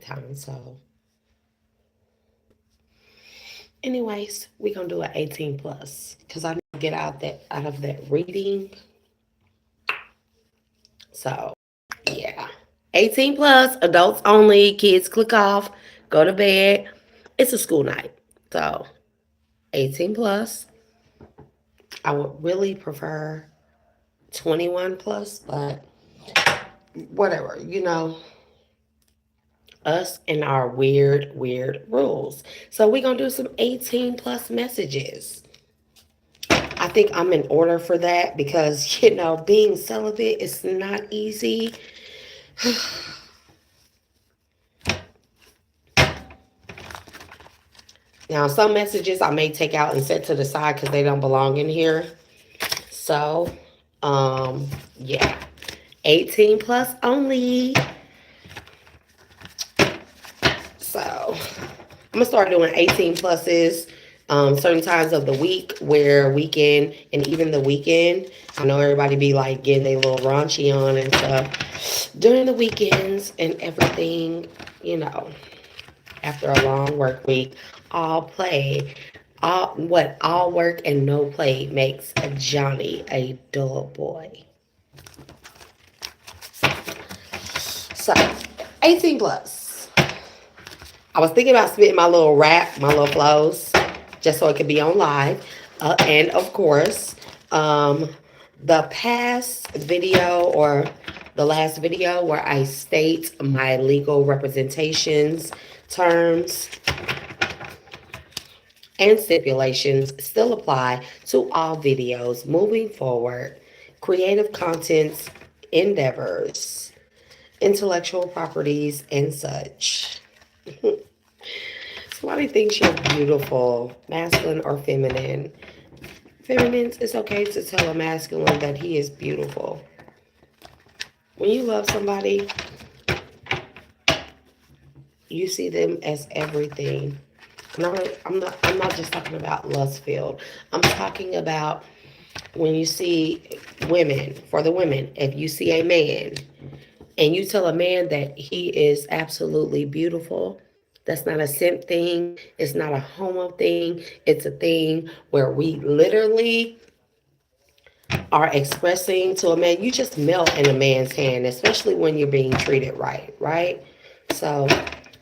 nighttime. So, anyways, we're gonna do an 18 plus because I need to get out of that reading. So, yeah, 18 plus, adults only. Kids click off, go to bed. It's a school night, so 18 plus. I would really prefer 21 plus, but whatever, us and our weird rules. So we're going to do some 18 plus messages. I think I'm in order for that because, being celibate is not easy. Now, some messages I may take out and set to the side because they don't belong in here. So, um, yeah, 18 plus only. So I'm gonna start doing 18 pluses certain times of the week where weekend and even the weekend. I know everybody be like getting a little raunchy on and stuff during the weekends and everything, you know, after a long work week. All play, all work and no play makes a Johnny a dull boy. So 18 plus. I was thinking about spitting my little rap, my little flows, just so it could be on live. And of course, um, the past video or the last video where I state my legal representations, terms, and stipulations still apply to all videos moving forward, creative contents, endeavors, intellectual properties, and such. Somebody thinks you're beautiful, masculine or feminine. Feminines, it's okay to tell a masculine that he is beautiful. When you love somebody, you see them as everything. And I'm not just talking about lust filled. I'm talking about when you see women, for the women, if you see a man and you tell a man that he is absolutely beautiful, that's not a simp thing. It's not a homo thing. It's a thing where we literally are expressing to a man. You just melt in a man's hand, especially when you're being treated right, right? So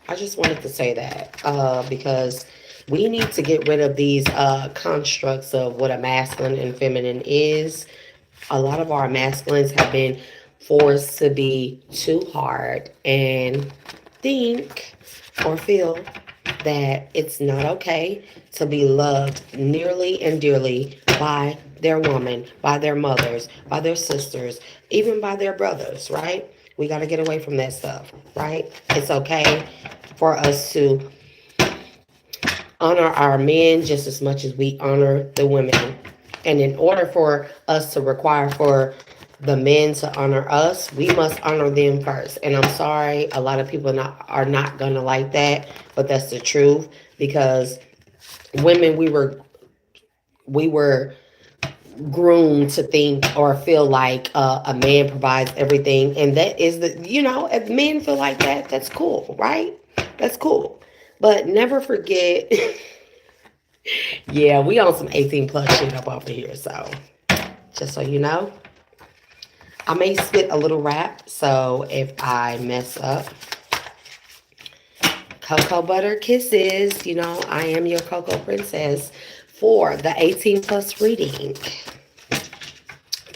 I just wanted to say that because we need to get rid of these constructs of what a masculine and feminine is. A lot of our masculines have been forced to be too hard and think or feel that it's not okay to be loved nearly and dearly by their woman, by their mothers, by their sisters, even by their brothers, right? We got to get away from that stuff, right? It's okay for us to honor our men just as much as we honor the women. And in order for us to require for the men to honor us, we must honor them first. And I'm sorry, a lot of people are not gonna like that, but that's the truth because women we were groomed to think or feel like a man provides everything, and that is if men feel like that, that's cool, right? That's cool, but never forget. Yeah, we on some 18 plus shit up over here. So just so you know, I may spit a little rap. So if I mess up, cocoa butter kisses. I am your cocoa princess for the 18 plus reading.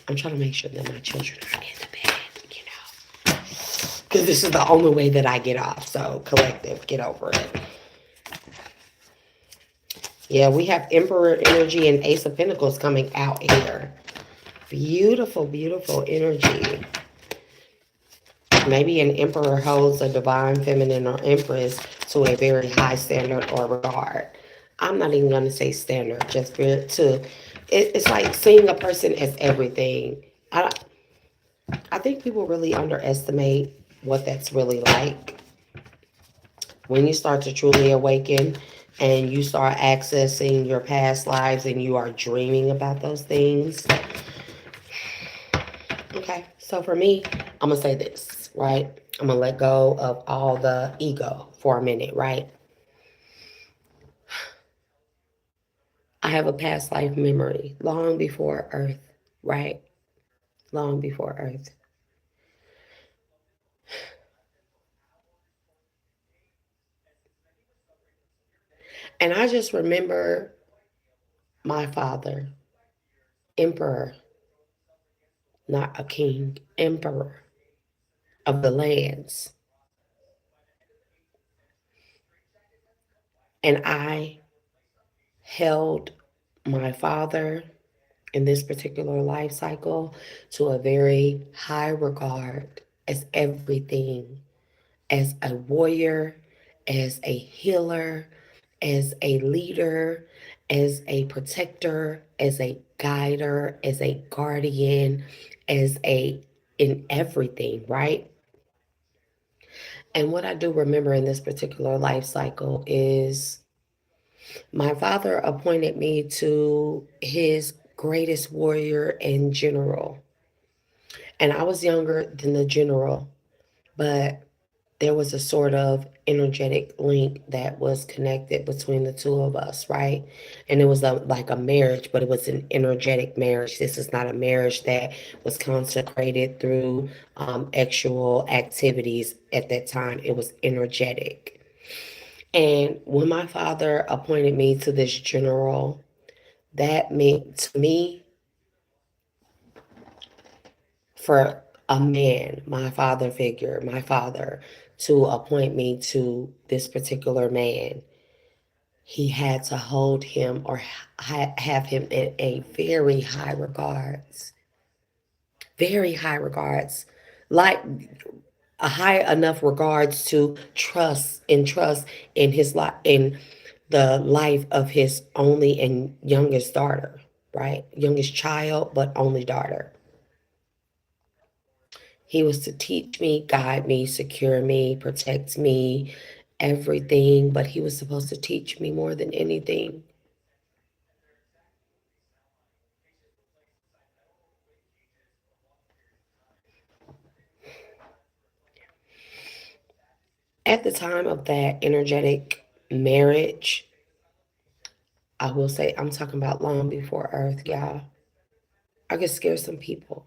I'm trying to make sure that my children are in the bed, because this is the only way that I get off. So collective, get over it. Yeah, we have Emperor energy and Ace of Pentacles coming out here. Beautiful, beautiful energy. Maybe an Emperor holds a divine feminine or Empress to a very high standard or regard. I'm not even going to say standard, just it's like seeing a person as everything. I think people really underestimate what that's really like. When you start to truly awaken and you start accessing your past lives and you are dreaming about those things. Okay, so for me, I'm going to say this, right? I'm going to let go of all the ego for a minute, right? I have a past life memory long before Earth, right? Long before Earth. And I just remember my father, emperor, not a king, emperor of the lands. And I held my father in this particular life cycle to a very high regard as everything, as a warrior, as a healer, as a leader, as a protector, as a guider, as a guardian, as a in everything, right? And what I do remember in this particular life cycle is my father appointed me to his greatest warrior and general. And I was younger than the general, but there was a sort of energetic link that was connected between the two of us, right? And it was like a marriage, but it was an energetic marriage. This is not a marriage that was consecrated through actual activities at that time. It was energetic. And when my father appointed me to this general, that meant to me, for a man, my father figure, my father, to appoint me to this particular man, he had to hold him or have him in a very high regards, like a high enough regards to trust in his life, in the life of his only and youngest daughter, right? Youngest child, but only daughter. He was to teach me, guide me, secure me, protect me, everything, but he was supposed to teach me more than anything. At the time of that energetic marriage, I will say, I'm talking about long before Earth, y'all. I could scare some people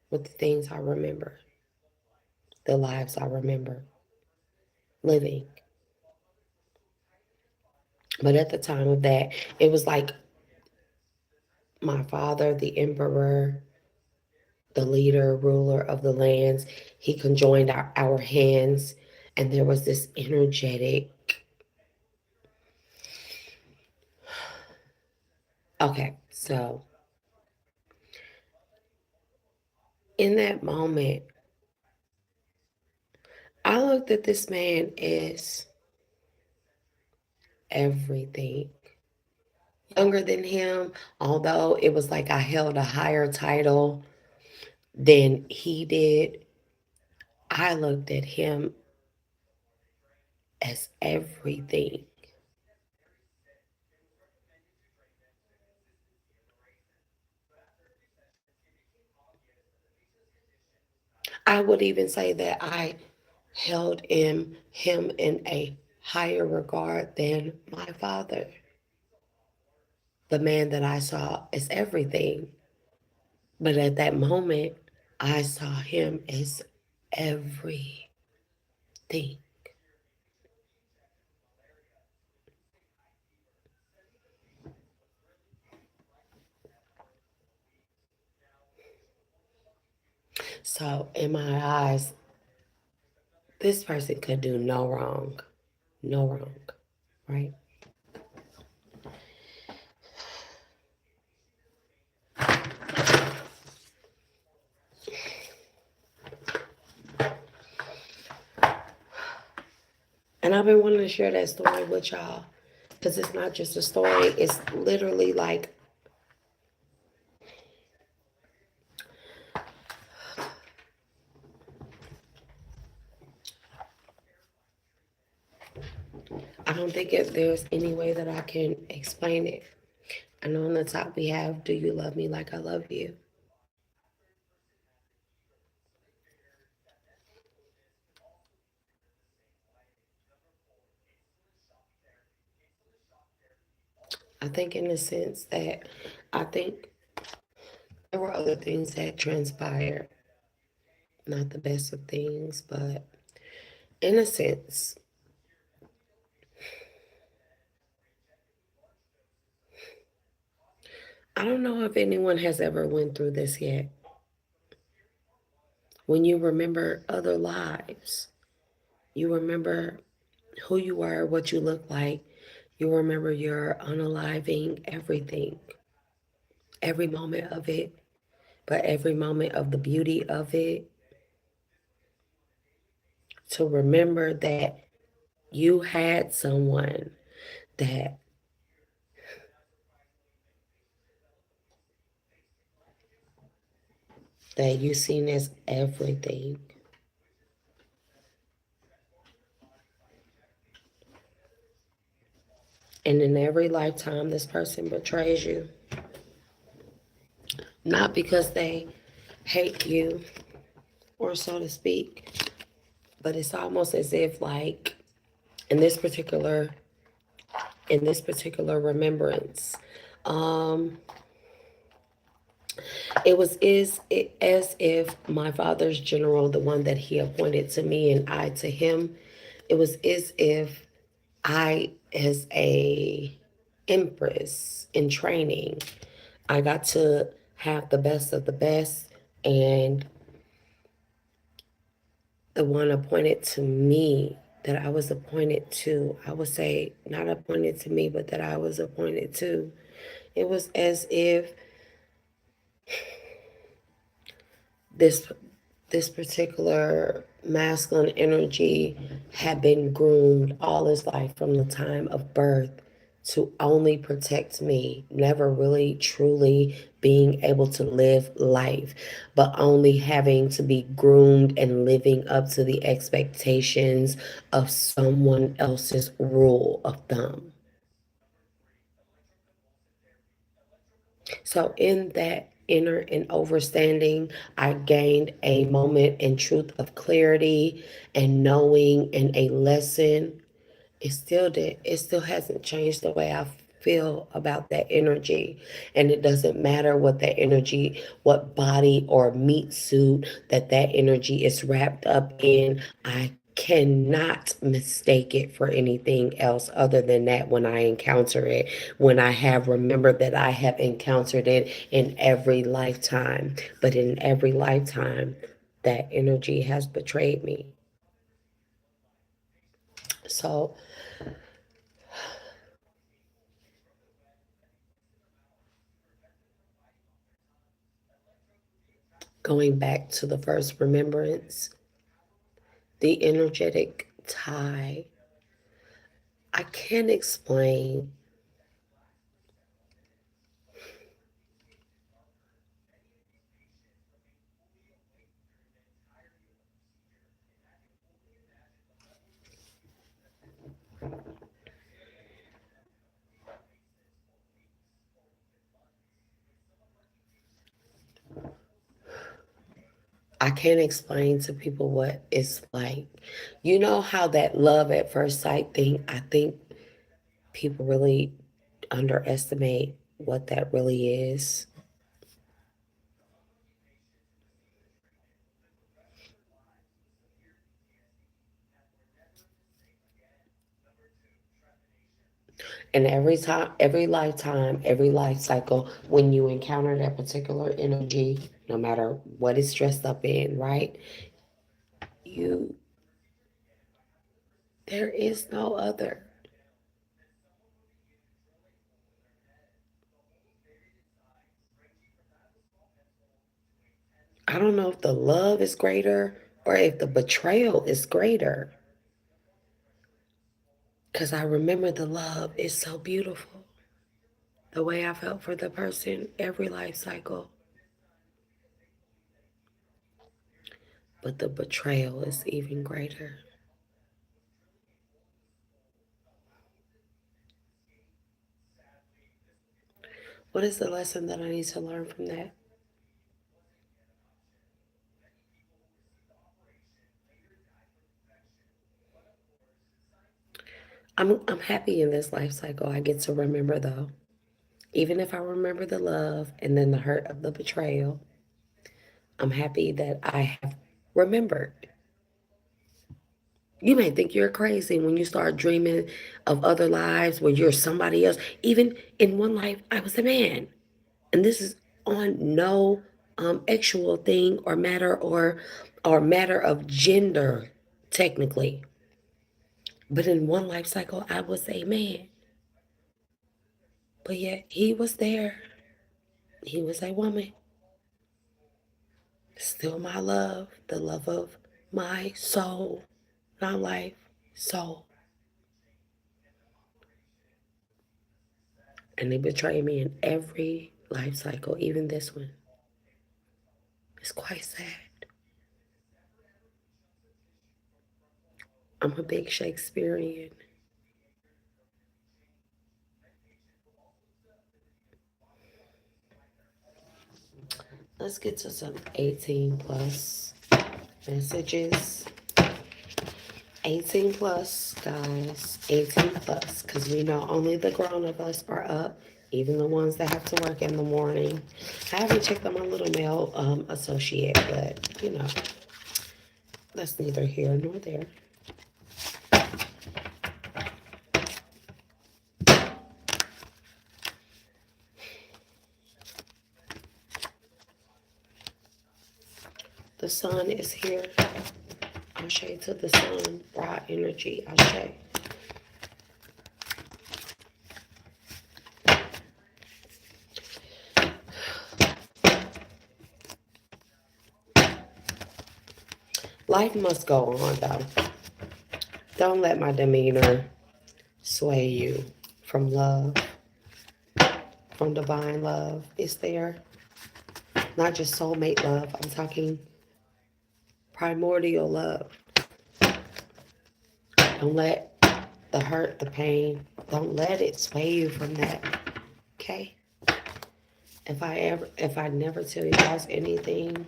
with the things I remember, the lives I remember living. But at the time of that, it was like my father, the emperor, the leader, ruler of the lands, he conjoined our hands, and there was this energetic. Okay, so in that moment, I looked at this man as everything. Younger than him, although it was like I held a higher title than he did, I looked at him as everything. I would even say that I held him in a higher regard than my father, the man that I saw as everything. But at that moment, I saw him as everything. So in my eyes, this person could do no wrong, no wrong, right? And I've been wanting to share that story with y'all because it's not just a story, it's literally like I don't think there's any way that I can explain it. I know on the top we have, do you love me like I love you? I think in the sense that I think there were other things that transpired, not the best of things, but in a sense, I don't know if anyone has ever went through this yet. When you remember other lives, you remember who you were, what you look like, you remember your unaliving everything, every moment of it, but every moment of the beauty of it, to remember that you had someone that you seen as everything. And in every lifetime this person betrays you. Not because they hate you or so to speak, but it's almost as if like in this particular remembrance, um, it was as if my father's general, the one that he appointed to me and I to him, it was as if I, as a empress in training, I got to have the best of the best, and the one appointed to me, that I was appointed to, I would say not appointed to me, but that I was appointed to. It was as if this particular masculine energy had been groomed all his life from the time of birth to only protect me, never really truly being able to live life, but only having to be groomed and living up to the expectations of someone else's rule of thumb. So, in that inner and overstanding, I gained a moment and truth of clarity and knowing and a lesson. It still did. It still hasn't changed the way I feel about that energy. And it doesn't matter what that energy, what body or meat suit that energy is wrapped up in. I cannot mistake it for anything else other than that when I encounter it, when I have remembered that I have encountered it in every lifetime. But in every lifetime, that energy has betrayed me. So, going back to the first remembrance, the energetic tie, I can't explain. I can't explain to people what it's like. You know how that love at first sight thing, I think people really underestimate what that really is. And every time, every lifetime, every life cycle, when you encounter that particular energy, no matter what it's dressed up in, right? You, there is no other. I don't know if the love is greater or if the betrayal is greater. Because I remember the love is so beautiful. The way I felt for the person every life cycle. But the betrayal is even greater. What is the lesson that I need to learn from that? I'm happy in this life cycle. I get to remember though. Even if I remember the love and then the hurt of the betrayal, I'm happy that I have remembered. You may think you're crazy when you start dreaming of other lives where you're somebody else. Even in one life, I was a man. And this is on no actual thing or matter of gender, technically. But in one life cycle, I was a man. But yet he was there. He was a woman. Still my love, the love of my soul, not life, soul. And they betrayed me in every life cycle, even this one. It's quite sad. I'm a big Shakespearean. Let's get to some 18 plus messages. 18 plus, guys. 18 plus. Because we know only the grown of us are up. Even the ones that have to work in the morning. I haven't checked on my little male associate, but you know, that's neither here nor there. The sun is here. Ashe to the sun. Bright energy. Ashe. Life must go on, though. Don't let my demeanor sway you from love, from divine love. It's there. Not just soulmate love. I'm talking primordial love. Don't let the hurt, the pain, don't let it sway you from that. Okay? If I never tell you guys anything,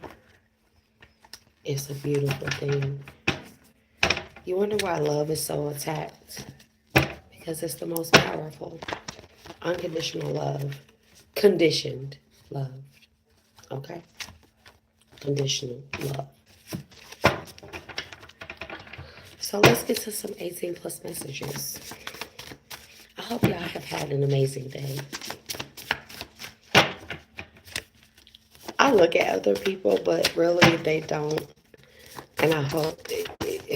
it's a beautiful thing. You wonder why love is so attacked? Because it's the most powerful. Unconditional love. Conditioned love. Okay? Conditional love. So let's get to some 18 plus messages. I hope y'all have had an amazing day. I look at other people, but really they don't. And I hope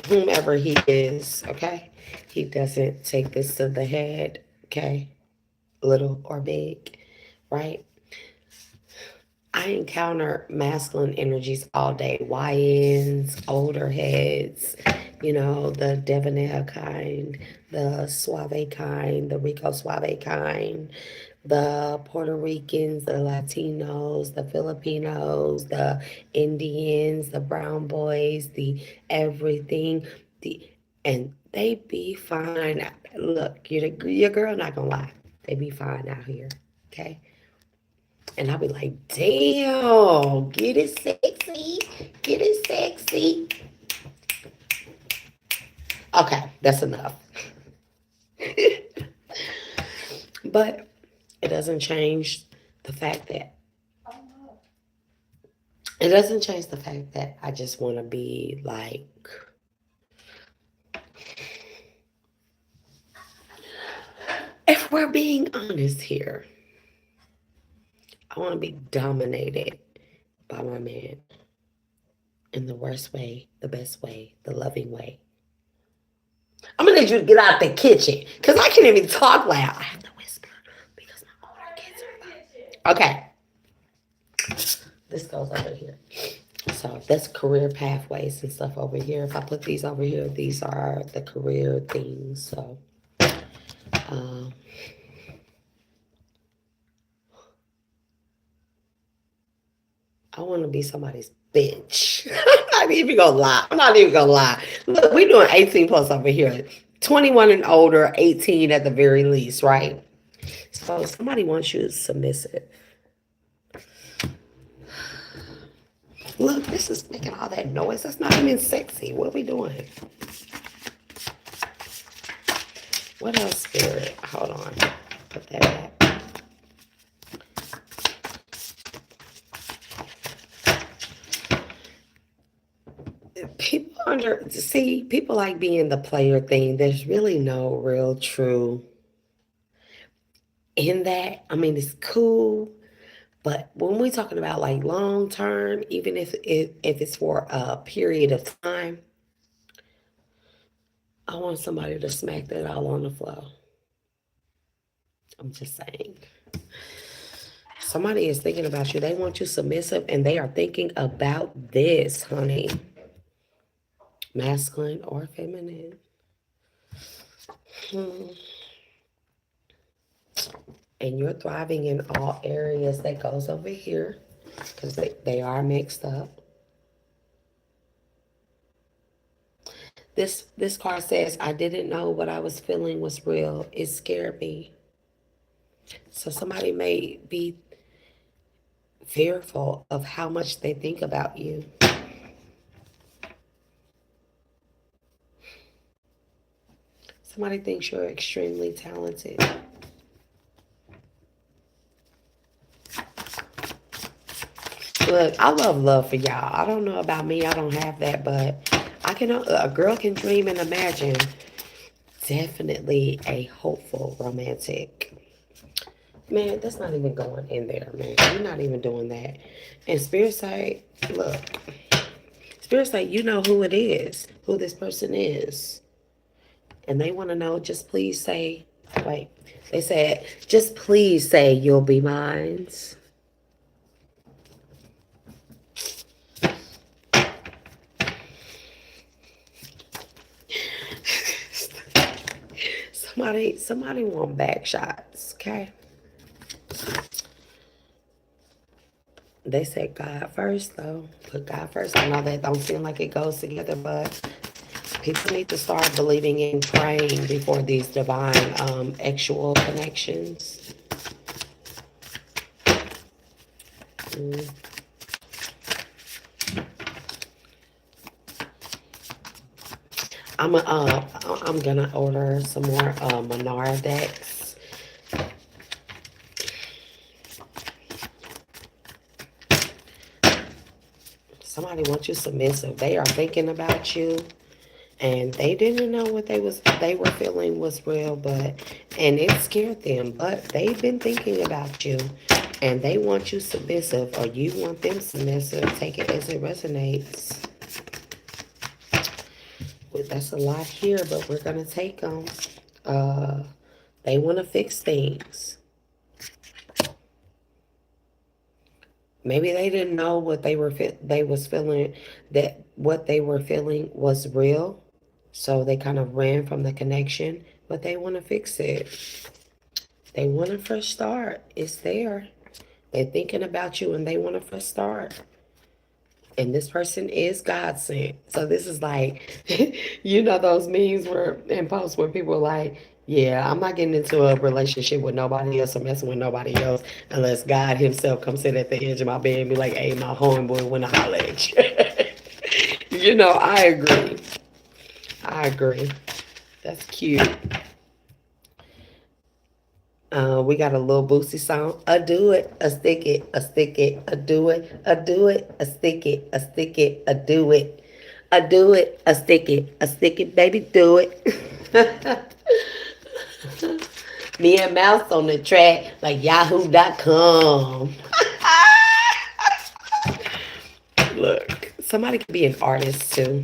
whomever he is, okay, he doesn't take this to the head, okay, little or big, right? I encounter masculine energies all day. YNs, older heads, you know, the debonair kind, the suave kind, the Rico Suave kind, the Puerto Ricans, the Latinos, the Filipinos, the Indians, the brown boys, the everything, the and they be fine. Look, your girl not gonna lie. They be fine out here, okay? And I'll be like, damn, get it sexy, get it sexy. Okay, that's enough. But it doesn't change the fact that I just want to be like, if we're being honest here, I want to be dominated by my man in the worst way, the best way, the loving way. I'm gonna need you to get out the kitchen because I can't even talk loud. I have to whisper because my older kids are loud. Okay, this goes over here. So that's career pathways and stuff over here. If I put these over here, these are the career things. So, um, I want to be somebody's bitch. I'm not even gonna lie. I'm not even gonna lie. Look, we're doing 18 plus over here. 21 and older, 18 at the very least, right? So somebody wants you submissive. Look, this is making all that noise. That's not even sexy. What are we doing? What else, Spirit? Hold on. Put that back. See, people like being the player thing. There's really no real true in that. I mean, it's cool, but when we're talking about like long term, even if it's for a period of time, I want somebody to smack that all on the floor. I'm just saying. Somebody is thinking about you. They want you submissive, and they are thinking about this, honey. Masculine or feminine. Hmm. And you're thriving in all areas. That goes over here because they are mixed up. This card says, I didn't know what I was feeling was real. It scared me. So somebody may be fearful of how much they think about you. Somebody thinks you're extremely talented. Look, I love for y'all. I don't know about me. I don't have that, but a girl can dream and imagine. Definitely a hopeful romantic. Man, that's not even going in there, man. You're not even doing that. And Spirit say, look, Spirit say, you know who it is, who this person is. And they want to know, just please say, wait, they said, just please say you'll be mine. Somebody want back shots, okay? They said God first, though. Put God first. I know that don't seem like it goes together, but people need to start believing in praying before these divine actual connections. Mm. I'm gonna order some more Manara decks. Somebody wants you submissive. They are thinking about you, and they didn't know what they were feeling was real, and it scared them. But they've been thinking about you, and they want you submissive, or you want them submissive. Take it as it resonates. That's a lot here, but we're gonna take them. They want to fix things. Maybe they didn't know what they was feeling, that what they were feeling was real, so they kind of ran from the connection. But they want to fix it. They want a fresh start. It's there. They're thinking about you, and they want a fresh start. And this person is God sent. So this is like, you know, those memes where and posts where people are like, yeah, I'm not getting into a relationship with nobody else or messing with nobody else unless God himself comes sit at the edge of my bed and be like, hey, my homeboy wanna holler at you. You know, I agree. I agree. That's cute. We got a little Boosie song. A do it, a stick it, a stick it, a do it, a do it, a stick it, a stick it, a do it. A do it, a stick it, baby, do it. Me and Mouse on the track like yahoo.com. Look, somebody could be an artist too.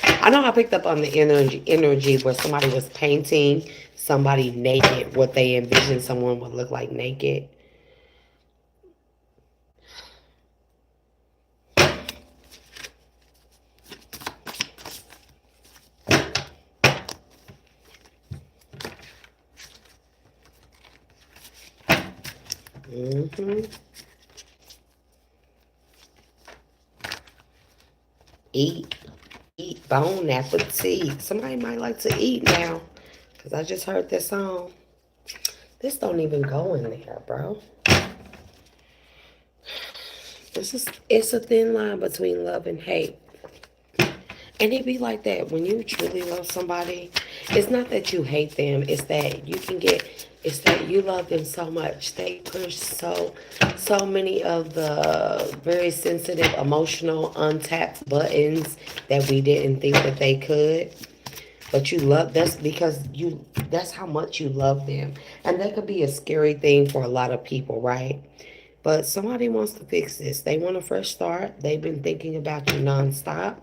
I know I picked up on the energy where somebody was painting somebody naked, what they envisioned someone would look like naked. Mm-hmm. Eat, bone appetit. Somebody might like to eat now, because I just heard this song. This don't even go in there, bro. It's a thin line between love and hate. And it be like that when you truly love somebody. It's not that you hate them. It's that you can get. It's that you love them so much. They push so many of the very sensitive, emotional, untapped buttons that we didn't think that they could. But you love that's because you that's how much you love them. And that could be a scary thing for a lot of people, right? But somebody wants to fix this. They want a fresh start. They've been thinking about you nonstop.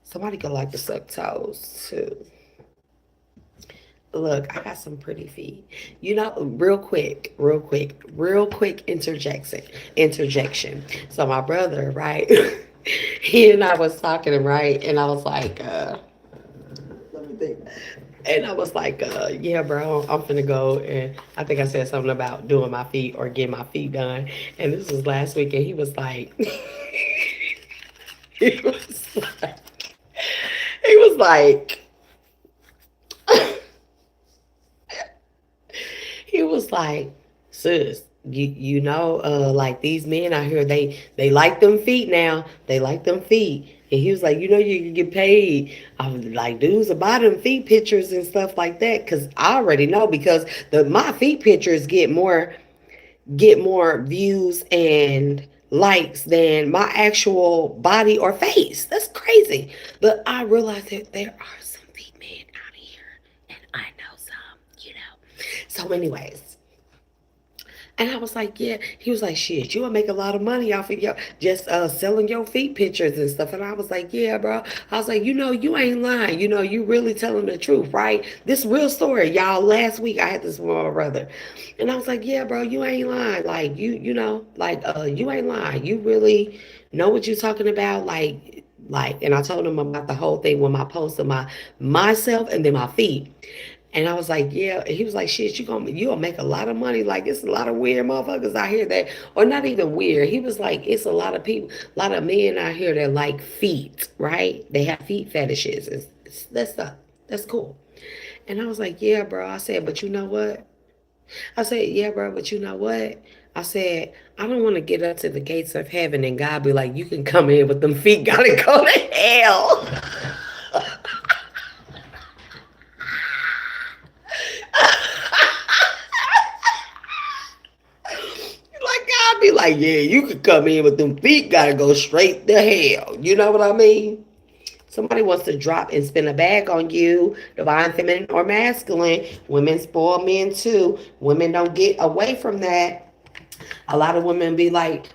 Somebody could like to suck toes too. Look, I got some pretty feet. You know, real quick interjection. So my brother, right? He and I was talking, right? And I was like, let me think. And I was like, yeah, bro, I'm finna go. And I think I said something about doing my feet or getting my feet done. And this was last week, and he was like, he was like, he was like, he was like, sis, you know, like these men out here, they like them feet now. They like them feet. And he was like, you know, you can get paid. I was like, dudes are buy them feet pictures and stuff like that. Cause I already know because my feet pictures get more views and likes than my actual body or face. That's crazy. But I realize that there are some feet men out here, and I know some, you know. So, anyways, and I was like, yeah. He was like, shit, you will make a lot of money off of your just selling your feet pictures and stuff. And I was like, yeah, bro. I was like, you know, you ain't lying. You know, you really telling the truth, right? This real story, y'all. Last week I had this with my brother, and I was like, yeah, bro, you ain't lying. Like you know, like you ain't lying. You really know what you're talking about, like. And I told him about the whole thing with my post of myself and then my feet. And I was like, yeah. He was like, shit, you'll make a lot of money. Like it's a lot of weird motherfuckers out here that, or not even weird. He was like, it's a lot of people, a lot of men out here that like feet, right? They have feet fetishes. That's stuff. That's cool. And I was like, yeah, bro. I said, but you know what? I said, yeah, bro, but you know what? I said, I don't want to get up to the gates of heaven and God be like, you can come in, but them feet gotta go to hell. Like I'd be like, yeah, you could come in, but them feet gotta go straight to hell. You know what I mean? Somebody wants to drop and spin a bag on you, divine feminine or masculine. Women spoil men too. Women don't get away from that. A lot of women be like,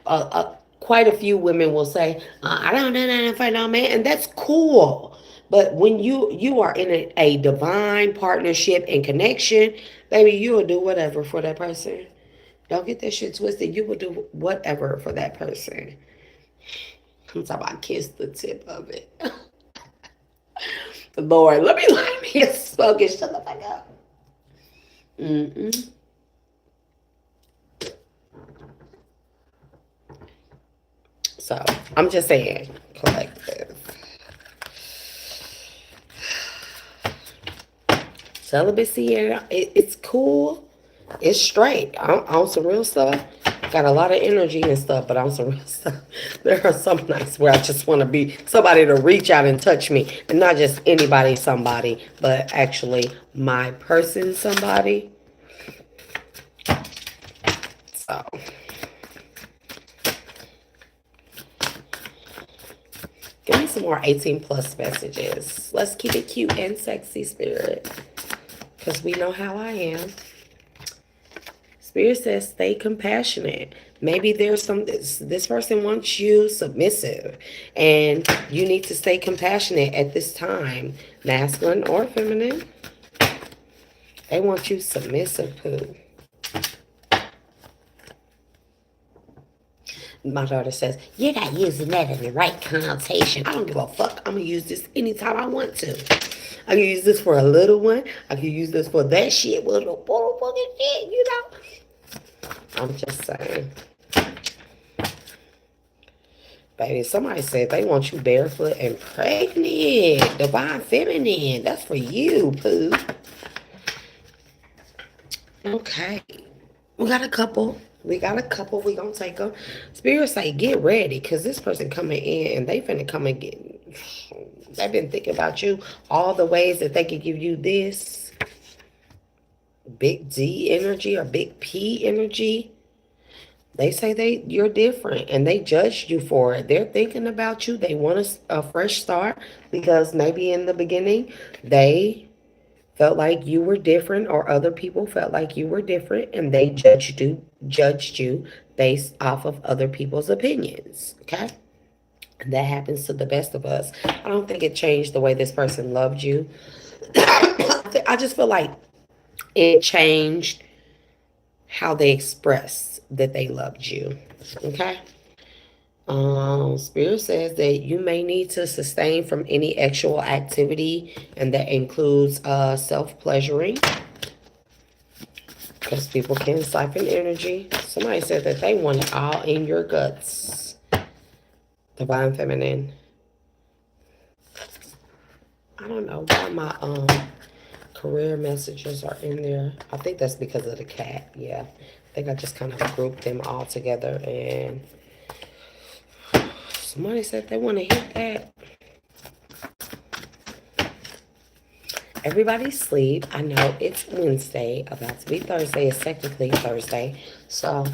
quite a few women will say, I don't know nothing for no man, and that's cool. But when you are in a divine partnership and connection, baby, you will do whatever for that person. Don't get that shit twisted. You will do whatever for that person. I'm talking about kiss the tip of it. Lord, let me get spoken. Shut the fuck up. Mm-mm. So I'm just saying, collective. Celibacy, it's cool. It's straight. I'm on some real stuff. Got a lot of energy and stuff, but on some real stuff. There are some nights where I just want to be somebody to reach out and touch me. And not just anybody, somebody, but actually my person, somebody. So. Give me some more 18 plus messages. Let's keep it cute and sexy, Spirit. Because we know how I am. Spirit says stay compassionate. Maybe there's this person wants you submissive. And you need to stay compassionate at this time. Masculine or feminine. They want you submissive, poo. My daughter says, you're not using that in the right connotation. I don't give a fuck. I'm going to use this anytime I want to. I can use this for a little one. I can use this for that shit, little fucking shit, you know? I'm just saying. Baby, somebody said they want you barefoot and pregnant. Divine feminine. That's for you, poo. Okay. We got a couple. We gonna take them. Spirit say, get ready, because this person coming in and they finna come and get. They've been thinking about you, all the ways that they could give you this big D energy or big P energy. They say you're different and they judged you for it. They're thinking about you. They want a fresh start because maybe in the beginning they felt like you were different or other people felt like you were different and they judged you based off of other people's opinions. Okay? That happens to the best of us. I don't think it changed the way this person loved you. I just feel like it changed how they expressed that they loved you. Okay? Spirit says that you may need to sustain from any actual activity, and that includes self-pleasuring, because people can siphon energy. Somebody said that they want it all in your guts. Divine Feminine. I don't know why my career messages are in there. I think that's because of the cat. Yeah. I think I just kind of grouped them all together, and somebody said they want to hit that. Everybody sleep. I know it's Wednesday, about to be Thursday. It's technically Thursday. So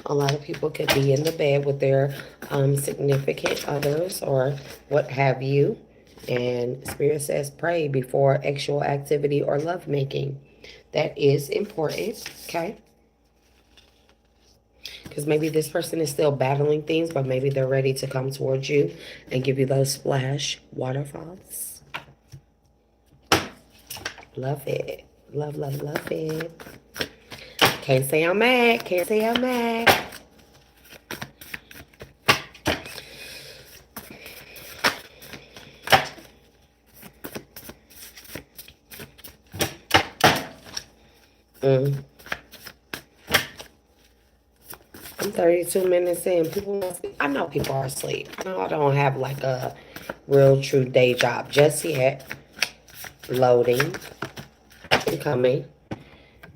a lot of people could be in the bed with their significant others or what have you. And Spirit says pray before actual activity or lovemaking. That is important, okay? Because maybe this person is still battling things, but maybe they're ready to come towards you and give you those splash waterfalls. Love it. Love, love, love it. Can't say I'm mad. Can't say I'm mad. I'm 32 minutes in. I know people are asleep. I know I don't have like a real true day job just yet. Loading. Incoming.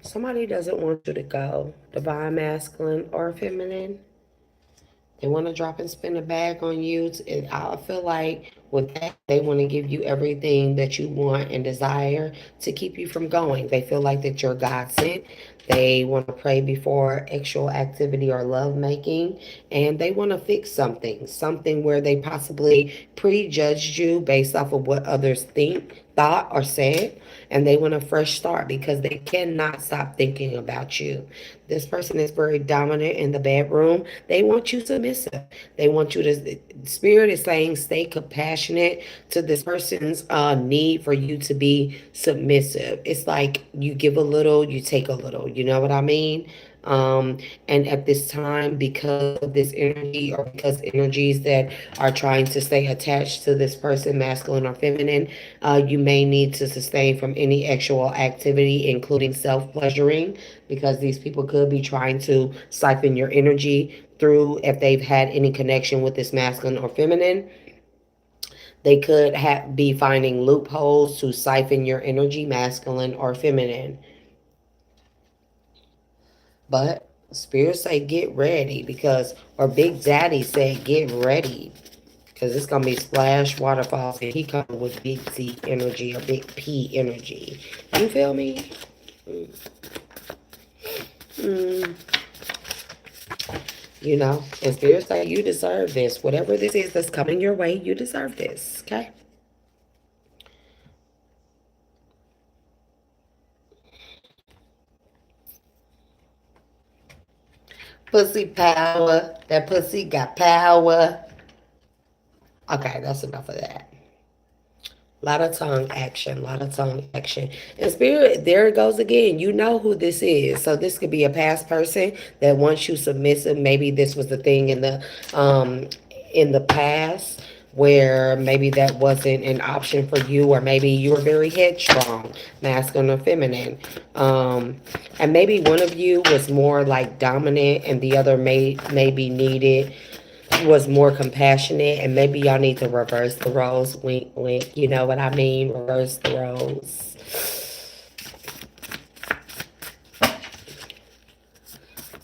Somebody doesn't want you to go. Divine masculine or feminine. They want to drop and spin a bag on you. And I feel like with that, they want to give you everything that you want and desire to keep you from going. They feel like that you're God sent. They want to pray before actual activity or love making. And they want to fix something where they possibly prejudged you based off of what others thought, or said. And they want a fresh start because they cannot stop thinking about you. This person is very dominant in the bedroom. They want you submissive. They want you to, Spirit is saying, stay compassionate to this person's need for you to be submissive. It's like you give a little, you take a little. You know what I mean? And at this time, because of this energy, or because energies that are trying to stay attached to this person, masculine or feminine, you may need to sustain from any actual activity, including self-pleasuring, because these people could be trying to siphon your energy through, if they've had any connection with this masculine or feminine. They could be finding loopholes to siphon your energy, masculine or feminine. But Spirit say get ready, because, or Big Daddy said get ready, because it's going to be splash waterfalls, and he coming with big C energy or big P energy. You feel me? You know, and Spirit say you deserve this. Whatever this is that's coming your way, you deserve this, okay? Pussy power. That pussy got power. Okay, that's enough of that. A lot of tongue action, a lot of tongue action. And Spirit, there it goes again. You know who this is. So this could be a past person that wants you submissive. Maybe this was the thing in the past where maybe that wasn't an option for you, or maybe you were very headstrong, masculine or feminine. And maybe one of you was more like dominant and the other maybe needed, was more compassionate, and maybe y'all need to reverse the roles. Wink, wink. You know what I mean? Reverse the roles.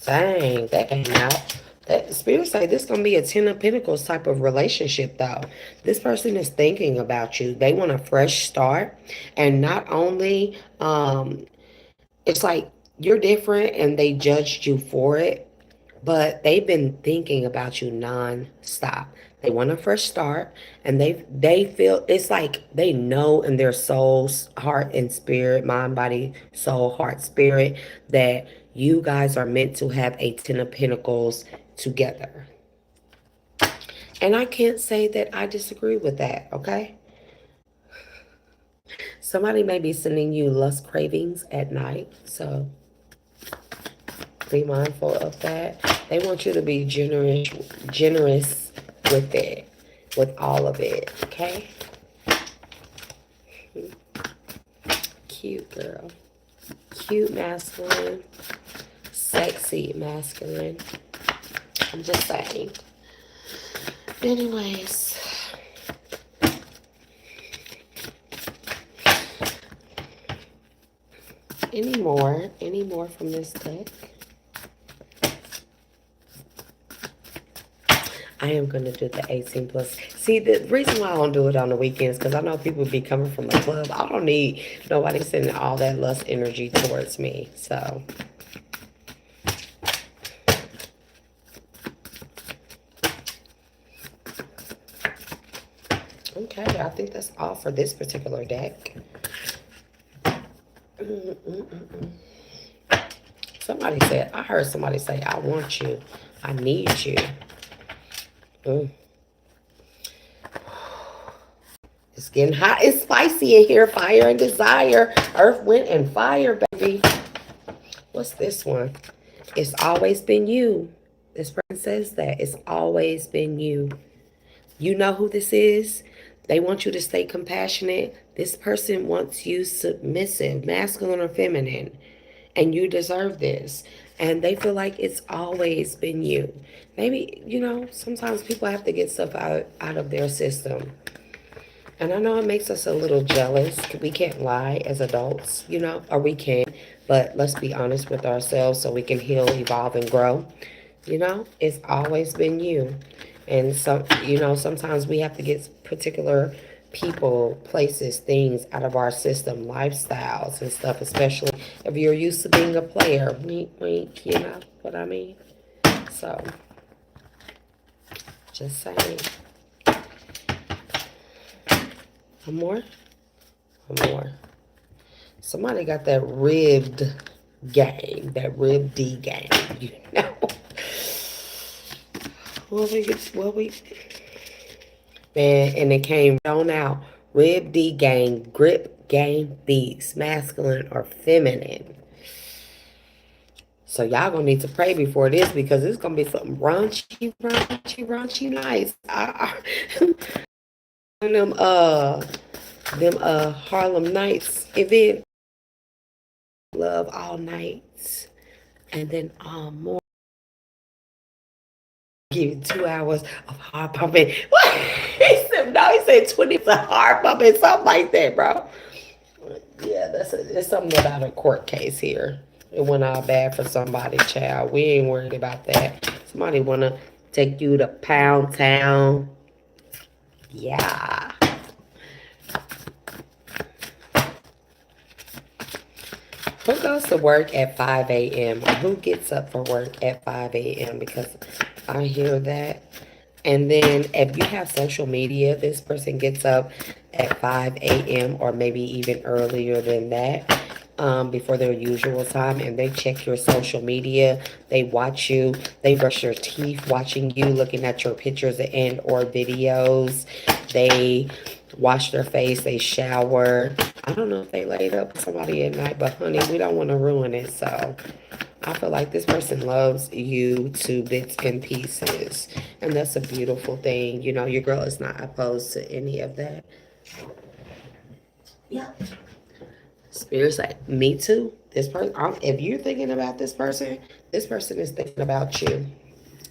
Dang, that came out. Spirit say this gonna be a Ten of Pentacles type of relationship, though. This person is thinking about you. They want a fresh start, and not only it's like you're different, and they judged you for it, but they've been thinking about you non-stop. They want a fresh start, and they feel it's like they know in their souls, heart and spirit, mind, body, soul, heart, spirit, that you guys are meant to have a Ten of Pentacles together. And I can't say that I disagree with that, okay? Somebody may be sending you lust cravings at night, so be mindful of that. They want you to be generous with it, with all of it, okay? Cute girl. Cute masculine. Sexy masculine. I'm just saying. Anyways. Any more from this deck? I am going to do the 18 plus. See, the reason why I don't do it on the weekends, because I know people be coming from the club. I don't need nobody sending all that lust energy towards me. So, okay, I think that's all for this particular deck. I heard somebody say, I want you. I need you. It's getting hot and spicy in here. Fire and desire. Earth, wind, and fire, baby. What's this one? It's always been you. This person says that. It's always been you. You know who this is. They want you to stay compassionate. This person wants you submissive, masculine or feminine. And you deserve this. And they feel like it's always been you. Maybe, sometimes people have to get stuff out of their system. And I know it makes us a little jealous. We can't lie as adults, or we can. But let's be honest with ourselves so we can heal, evolve, and grow. It's always been you. And sometimes we have to get particular people, places, things out of our system, lifestyles and stuff, especially if you're used to being a player. Wink, wink, you know what I mean? So, just saying. One more? One more. Somebody got that ribbed game, that ribbed D game, Man, and it came on out. Rib D gang, grip game beast, masculine or feminine. So y'all gonna need to pray before this because it's gonna be something raunchy, nice. Them Harlem Nights event. Love all nights. And then more. Give you 2 hours of hard pumping. What? He said 20 of hard pumping, something like that, bro. Yeah, it's something about a court case here. It went all bad for somebody, child. We ain't worried about that. Somebody wanna take you to Pound Town. Yeah. Who goes to work at 5 a.m.? Or who gets up for work at 5 a.m.? Because I hear that. And then if you have social media, this person gets up at 5 a.m. or maybe even earlier than that, before their usual time, and they check your social media. They watch you. They brush their teeth watching you, looking at your pictures and or videos. They wash their face. They shower. I don't know if they laid up with somebody at night, but honey, we don't want to ruin it. So I feel like this person loves you to bits and pieces. And that's a beautiful thing. Your girl is not opposed to any of that. Yeah. Spirit's like, me too. This person, if you're thinking about this person is thinking about you.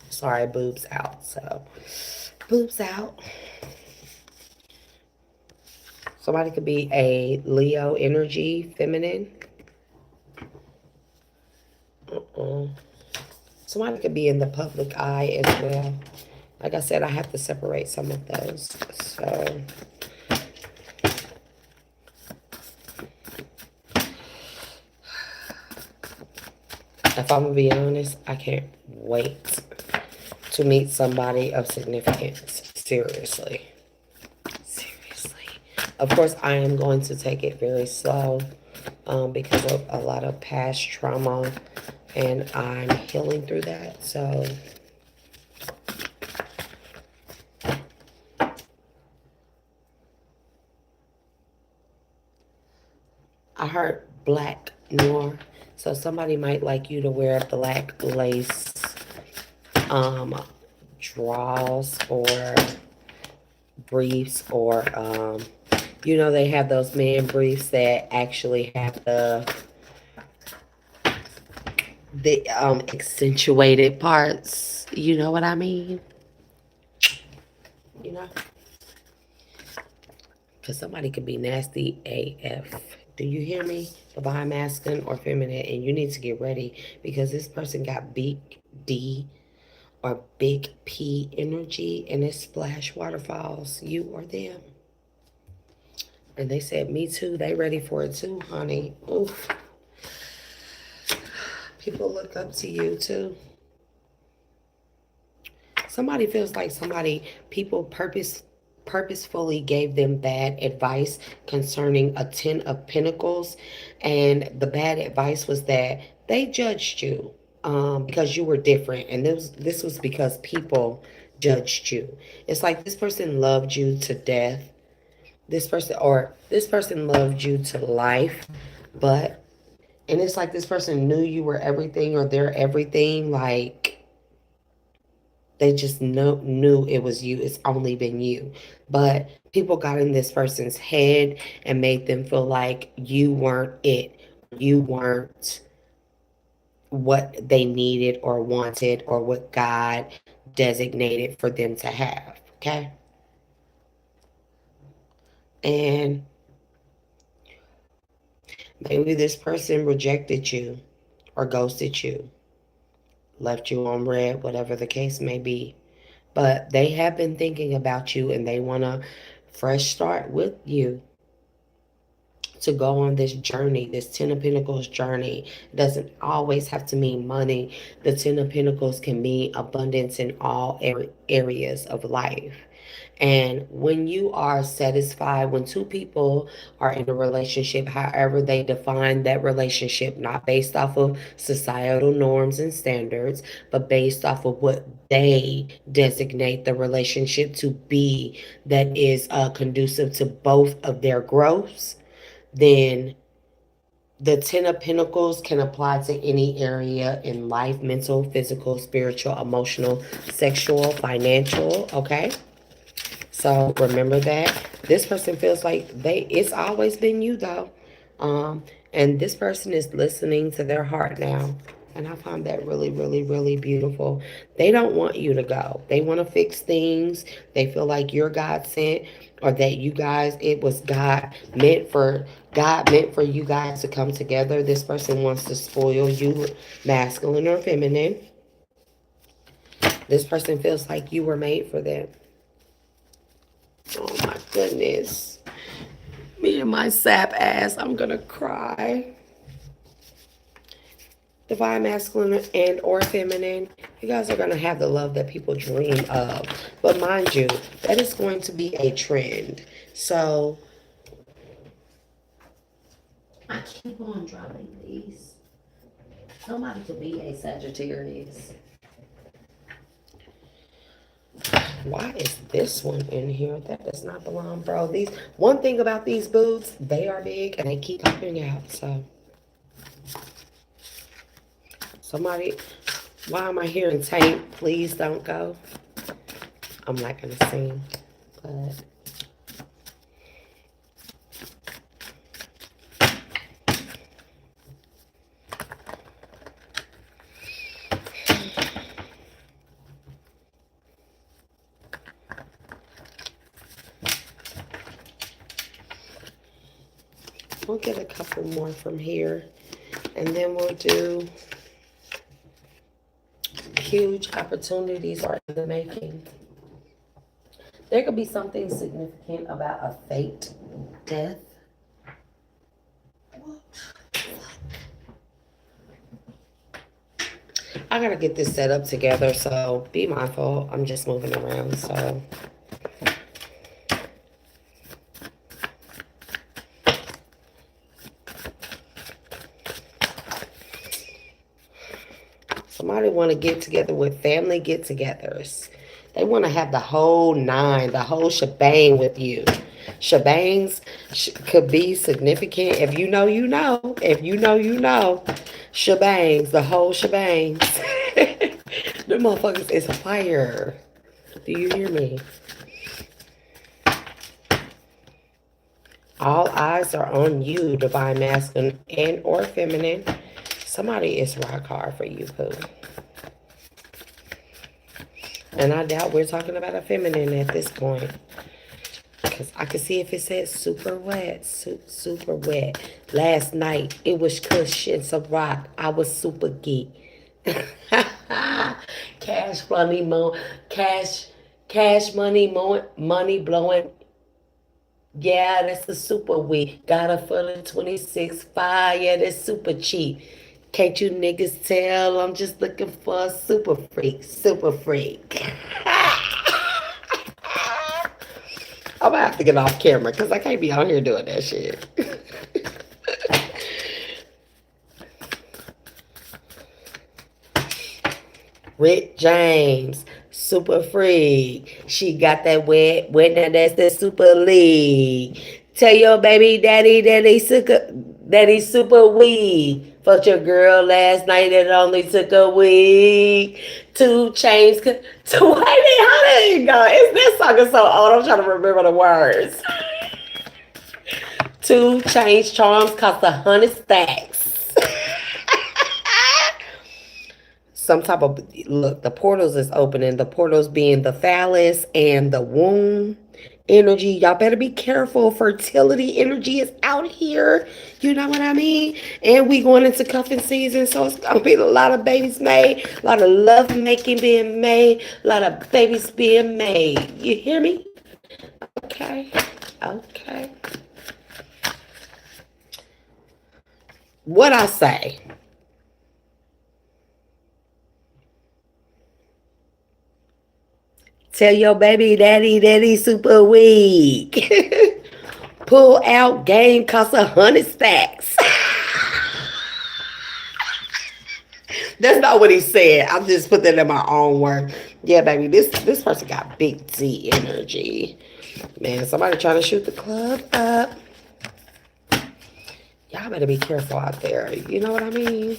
Sorry, boobs out. So, boobs out. Somebody could be a Leo energy, feminine. Somebody could be in the public eye as well. Like I said, I have to separate some of those. So, if I'm going to be honest, I can't wait to meet somebody of significance. Seriously. Seriously. Of course, I am going to take it very slow because of a lot of past trauma, and I'm healing through that. So, I heard black noir. So somebody might like you to wear black lace draws or briefs, or you know, they have those man briefs that actually have the accentuated parts. You know what I mean? You know? Because somebody could be nasty AF. Do you hear me? Divine masculine or feminine, and you need to get ready because this person got big D or big P energy, and it's splash waterfalls. You or them. And they said, me too. They ready for it too, honey. Oof. People look up to you too. Somebody feels like people purposefully gave them bad advice concerning a 10 of pentacles. And the bad advice was that they judged you because you were different. And this was because people judged you. It's like this person loved you to death. This person loved you to life, but, and it's like this person knew you were everything or they're everything. Like, they just knew it was you. It's only been you. But people got in this person's head and made them feel like you weren't it. You weren't what they needed or wanted or what God designated for them to have. Okay? And maybe this person rejected you or ghosted you, left you on red, whatever the case may be. But they have been thinking about you and they want a fresh start with you to go on this journey, this Ten of Pentacles journey. It doesn't always have to mean money. The Ten of Pentacles can mean abundance in all areas of life. And when you are satisfied, when two people are in a relationship, however they define that relationship, not based off of societal norms and standards, but based off of what they designate the relationship to be, that is conducive to both of their growths, then the Ten of Pentacles can apply to any area in life: mental, physical, spiritual, emotional, sexual, financial. Okay? So remember that. This person feels like it's always been you though. Um, and this person is listening to their heart now. And I find that really, really, really beautiful. They don't want you to go. They want to fix things. They feel like you're God sent, or that you guys, it was God meant for you guys to come together. This person wants to spoil you, masculine or feminine. This person feels like you were made for them. Oh my goodness. Me and my sap ass, I'm gonna cry. Divine masculine and or feminine, you guys are gonna have the love that people dream of. But mind you, that is going to be a trend. So I keep on dropping these. Somebody could be a Sagittarius. Why is this one in here? That does not belong, bro. These, one thing about these boots, they are big and they keep popping out. So somebody, why am I hearing tape? Please don't go. I'm not gonna sing, but we'll get a couple more from here, and then we'll do Huge opportunities are in the making. There could be something significant about a fate death. I gotta get this set up together, so be mindful. I'm just moving around, so. Somebody want to get together with family get-togethers. They want to have the whole nine, the whole shebang with you. Shebangs could be significant. If you know, you know. If you know, you know. Shebangs, the whole shebangs. The motherfuckers is fire. Do you hear me? All eyes are on you, divine masculine and or feminine. Somebody is rock hard for you, Pooh. And I doubt we're talking about a feminine at this point. Because I could see if it said super wet, super wet. Last night, it was cush and some rock. I was super geek. Cash money, money blowing. Yeah, that's the super weak. Got a full 26 fire. Yeah, that's super cheap. Can't you niggas tell? I'm just looking for a super freak. Super freak. I'm gonna have to get off camera because I can't be out here doing that shit. Rick James, super freak. She got that wet, now that's the super league. Tell your baby daddy super weak. Fucked your girl last night, it only took a week. 2 Chainz, wait, how did it go? This song is so old, I'm trying to remember the words. 2 Chainz charms cost 100 stacks. Some type of, look, the portals is opening. The portals being the phallus and the womb energy. Y'all better be careful. Fertility energy is out here. You know what I mean? And we going into cuffing season, so it's gonna be a lot of babies made, a lot of love making being made, a lot of babies being made. You hear me? Okay. Okay. What I say? Tell your baby daddy super weak. Pull out game costs 100 stacks. That's not what he said. I'm just put that in my own word. Yeah, baby, this person got big T energy. Man, somebody trying to shoot the club up. Y'all better be careful out there. You know what I mean?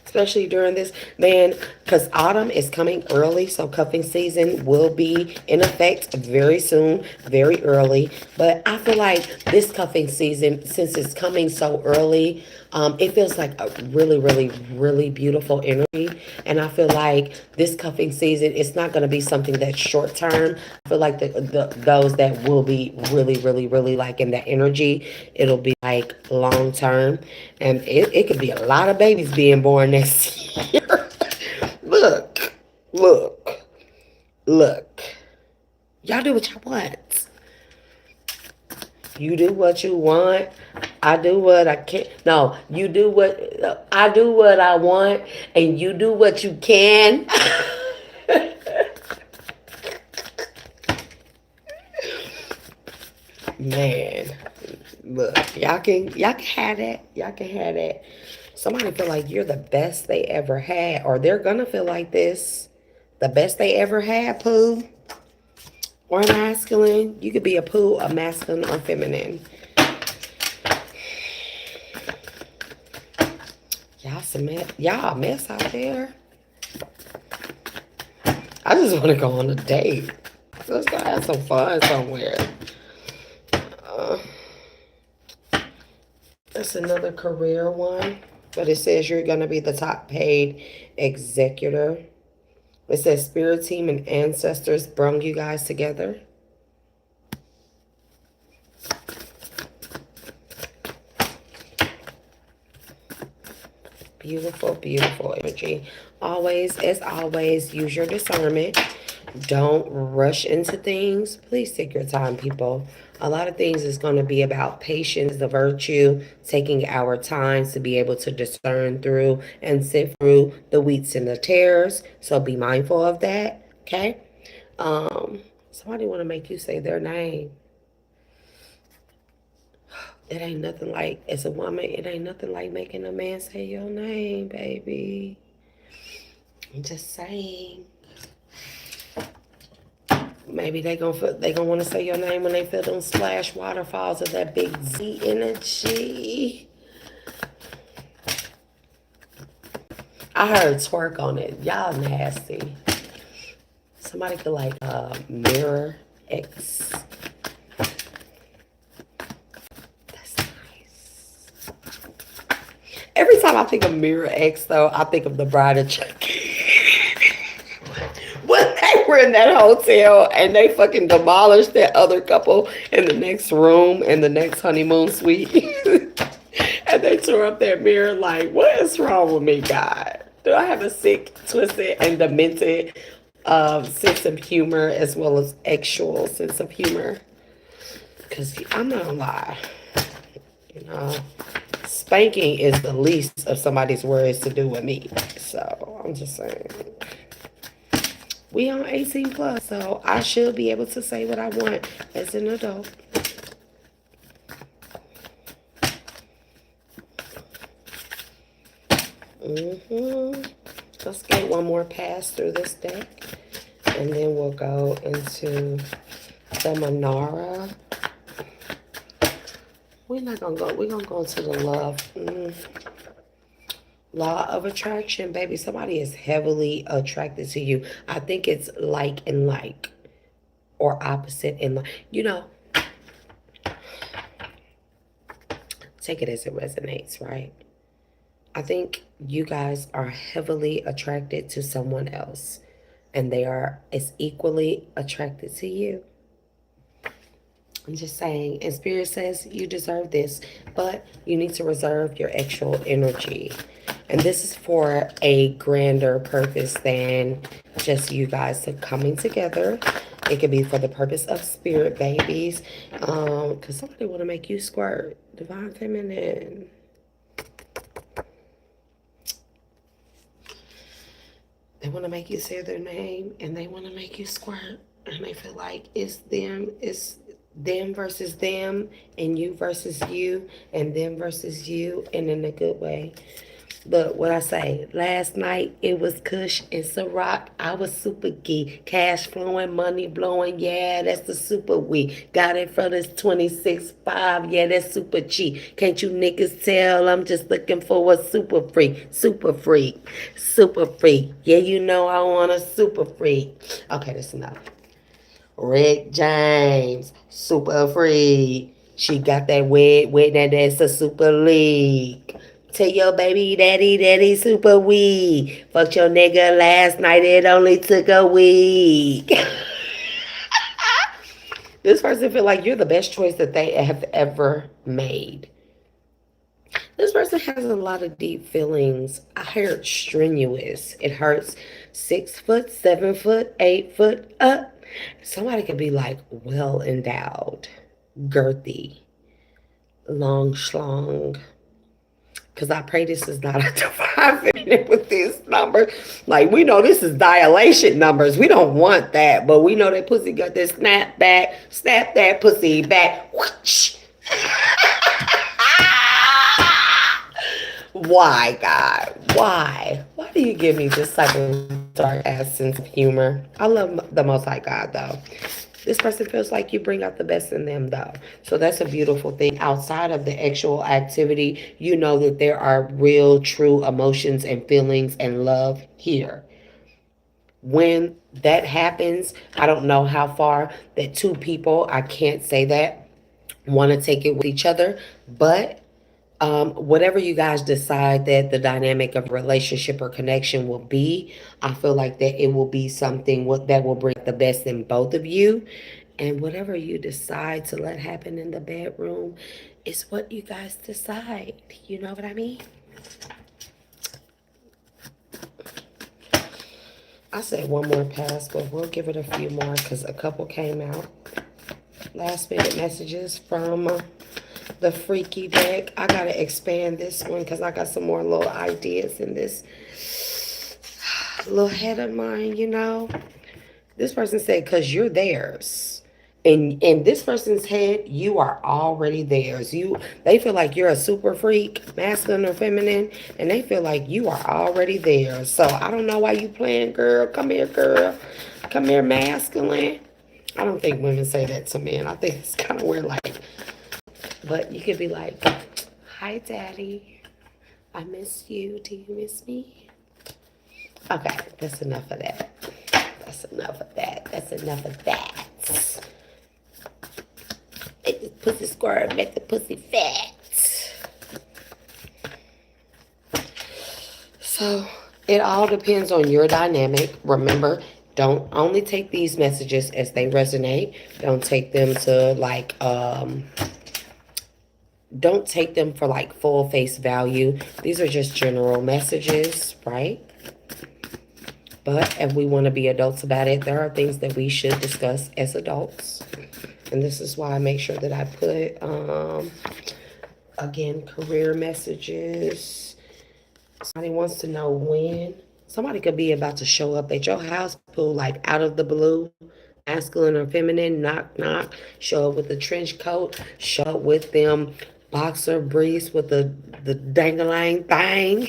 Especially during this, man, because autumn is coming early, so cuffing season will be in effect very soon, very early. But I feel like this cuffing season, since it's coming so early, it feels like a really, really, really beautiful energy. And I feel like this cuffing season, it's not going to be something that's short term. I feel like those that will be really, really, really like in that energy, it'll be like long term. And it could be a lot of babies being born next year. Look, look, look. Y'all do what y'all want. You do what you want. I do what I can. No, you do what I do what I want, and you do what you can. Man, look, y'all can have that. Y'all can have that. Somebody feel like you're the best they ever had, or they're gonna feel like this, the best they ever had, Pooh. Or masculine. You could be a Pooh, a masculine, or feminine. Y'all a mess out there. I just want to go on a date. Let's go have some fun somewhere. That's another career one. But it says you're going to be the top paid executor. It says spirit team and ancestors brung you guys together. Beautiful, beautiful energy. Always, as always, use your discernment. Don't rush into things. Please take your time, people. A lot of things is going to be about patience, the virtue, taking our time to be able to discern through and sift through the wheats and the tares. So be mindful of that. Okay. Somebody want to make you say their name. It ain't nothing like, as a woman, it ain't nothing like making a man say your name, baby. I'm just saying. Maybe they gonna want to say your name when they feel them splash waterfalls of that big Z energy. I heard twerk on it. Y'all nasty. Somebody could like mirror X. That's nice. Every time I think of mirror X, though, I think of the Bride of Chucky. When they were in that hotel and they fucking demolished that other couple in the next room in the next honeymoon suite. And they tore up that mirror like, what is wrong with me, God? Do I have a sick, twisted, and demented sense of humor as well as actual sense of humor? Because I'm not gonna lie, you know, spanking is the least of somebody's worries to do with me. So I'm just saying. We on 18 plus, so I should be able to say what I want as an adult. Let's get one more pass through this deck, and then we'll go into the Manara. We're not gonna go. We're gonna go into the love. Law of attraction, baby. Somebody is heavily attracted to you. I think it's like and like, or opposite and like. You know, take it as it resonates, right? I think you guys are heavily attracted to someone else, and they are as equally attracted to you. I'm just saying, and Spirit says you deserve this, but you need to reserve your actual energy. And this is for a grander purpose than just you guys coming together. It could be for the purpose of spirit babies. Because somebody want to make you squirt. Divine Feminine. They want to make you say their name, and they want to make you squirt. And they feel like it's them versus them, and you versus you, and them versus you, and in a good way. But what I say, last night it was Kush and Ciroc. I was super geek. Cash flowing, money blowing. Yeah, that's the super we. Got it for this 26.5. Yeah, that's super cheap. Can't you niggas tell? I'm just looking for a super freak. Super freak. Super freak. Yeah, you know I want a super freak. Okay, that's enough. Rick James, super freak. She got that wet, that's a super leak. Tell your baby daddy, super weak. Fucked your nigga last night, it only took a week. This person feel like you're the best choice that they have ever made. This person has a lot of deep feelings. I heard strenuous. It hurts 6 foot, 7 foot, 8 foot up. Somebody could be like well endowed, girthy, long schlong. Because I pray this is not a divine feminine with this number. Like, we know this is dilation numbers. We don't want that. But we know that pussy got this snap back, snap that pussy back. Whoosh. Why, God? Why? Why do you give me this type of dark ass sense of humor? I love the Most High God, though. This person feels like you bring out the best in them, though. So that's a beautiful thing. Outside of the actual activity, you know that there are real, true emotions and feelings and love here. When that happens, I don't know how far that two people, I can't say that, want to take it with each other, but whatever you guys decide that the dynamic of relationship or connection will be, I feel like that it will be something that will bring the best in both of you. And whatever you decide to let happen in the bedroom is what you guys decide. You know what I mean? I said one more pass, but we'll give it a few more because a couple came out. Last minute messages from the freaky deck. I gotta expand this one because I got some more little ideas in this little head of mine, you know. This person said, because you're theirs. In this person's head, you are already theirs. They feel like you're a super freak, masculine or feminine, and they feel like you are already theirs. So I don't know why you playing, girl. Come here, girl. Come here, masculine. I don't think women say that to men. I think it's kind of weird, like, but you could be like, hi, daddy. I miss you. Do you miss me? Okay, that's enough of that. That's enough of that. That's enough of that. Make this pussy squirt, make the pussy fat. So it all depends on your dynamic. Remember, don't only take these messages as they resonate. Don't take them to like don't take them for like full face value. These are just general messages, right? But if we want to be adults about it, there are things that we should discuss as adults. And this is why I make sure that I put, again, career messages. Somebody wants to know when. Somebody could be about to show up at your house, pull like out of the blue, masculine or feminine, knock, knock, show up with a trench coat, show up with them boxer briefs with the dangling thing.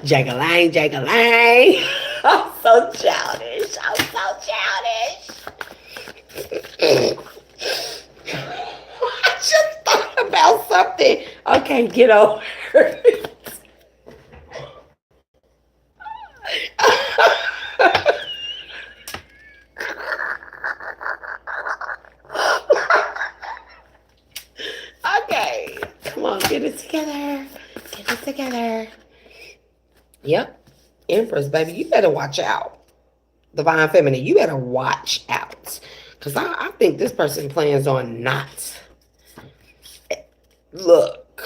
Jagalang, jagalang. I'm so childish. I'm so childish. I just thought about something. Okay, get over it. Okay, come on, get it together. Get it together. Yep. Empress, baby, you better watch out. Divine Feminine, you better watch out. Because I think this person plans on not, look,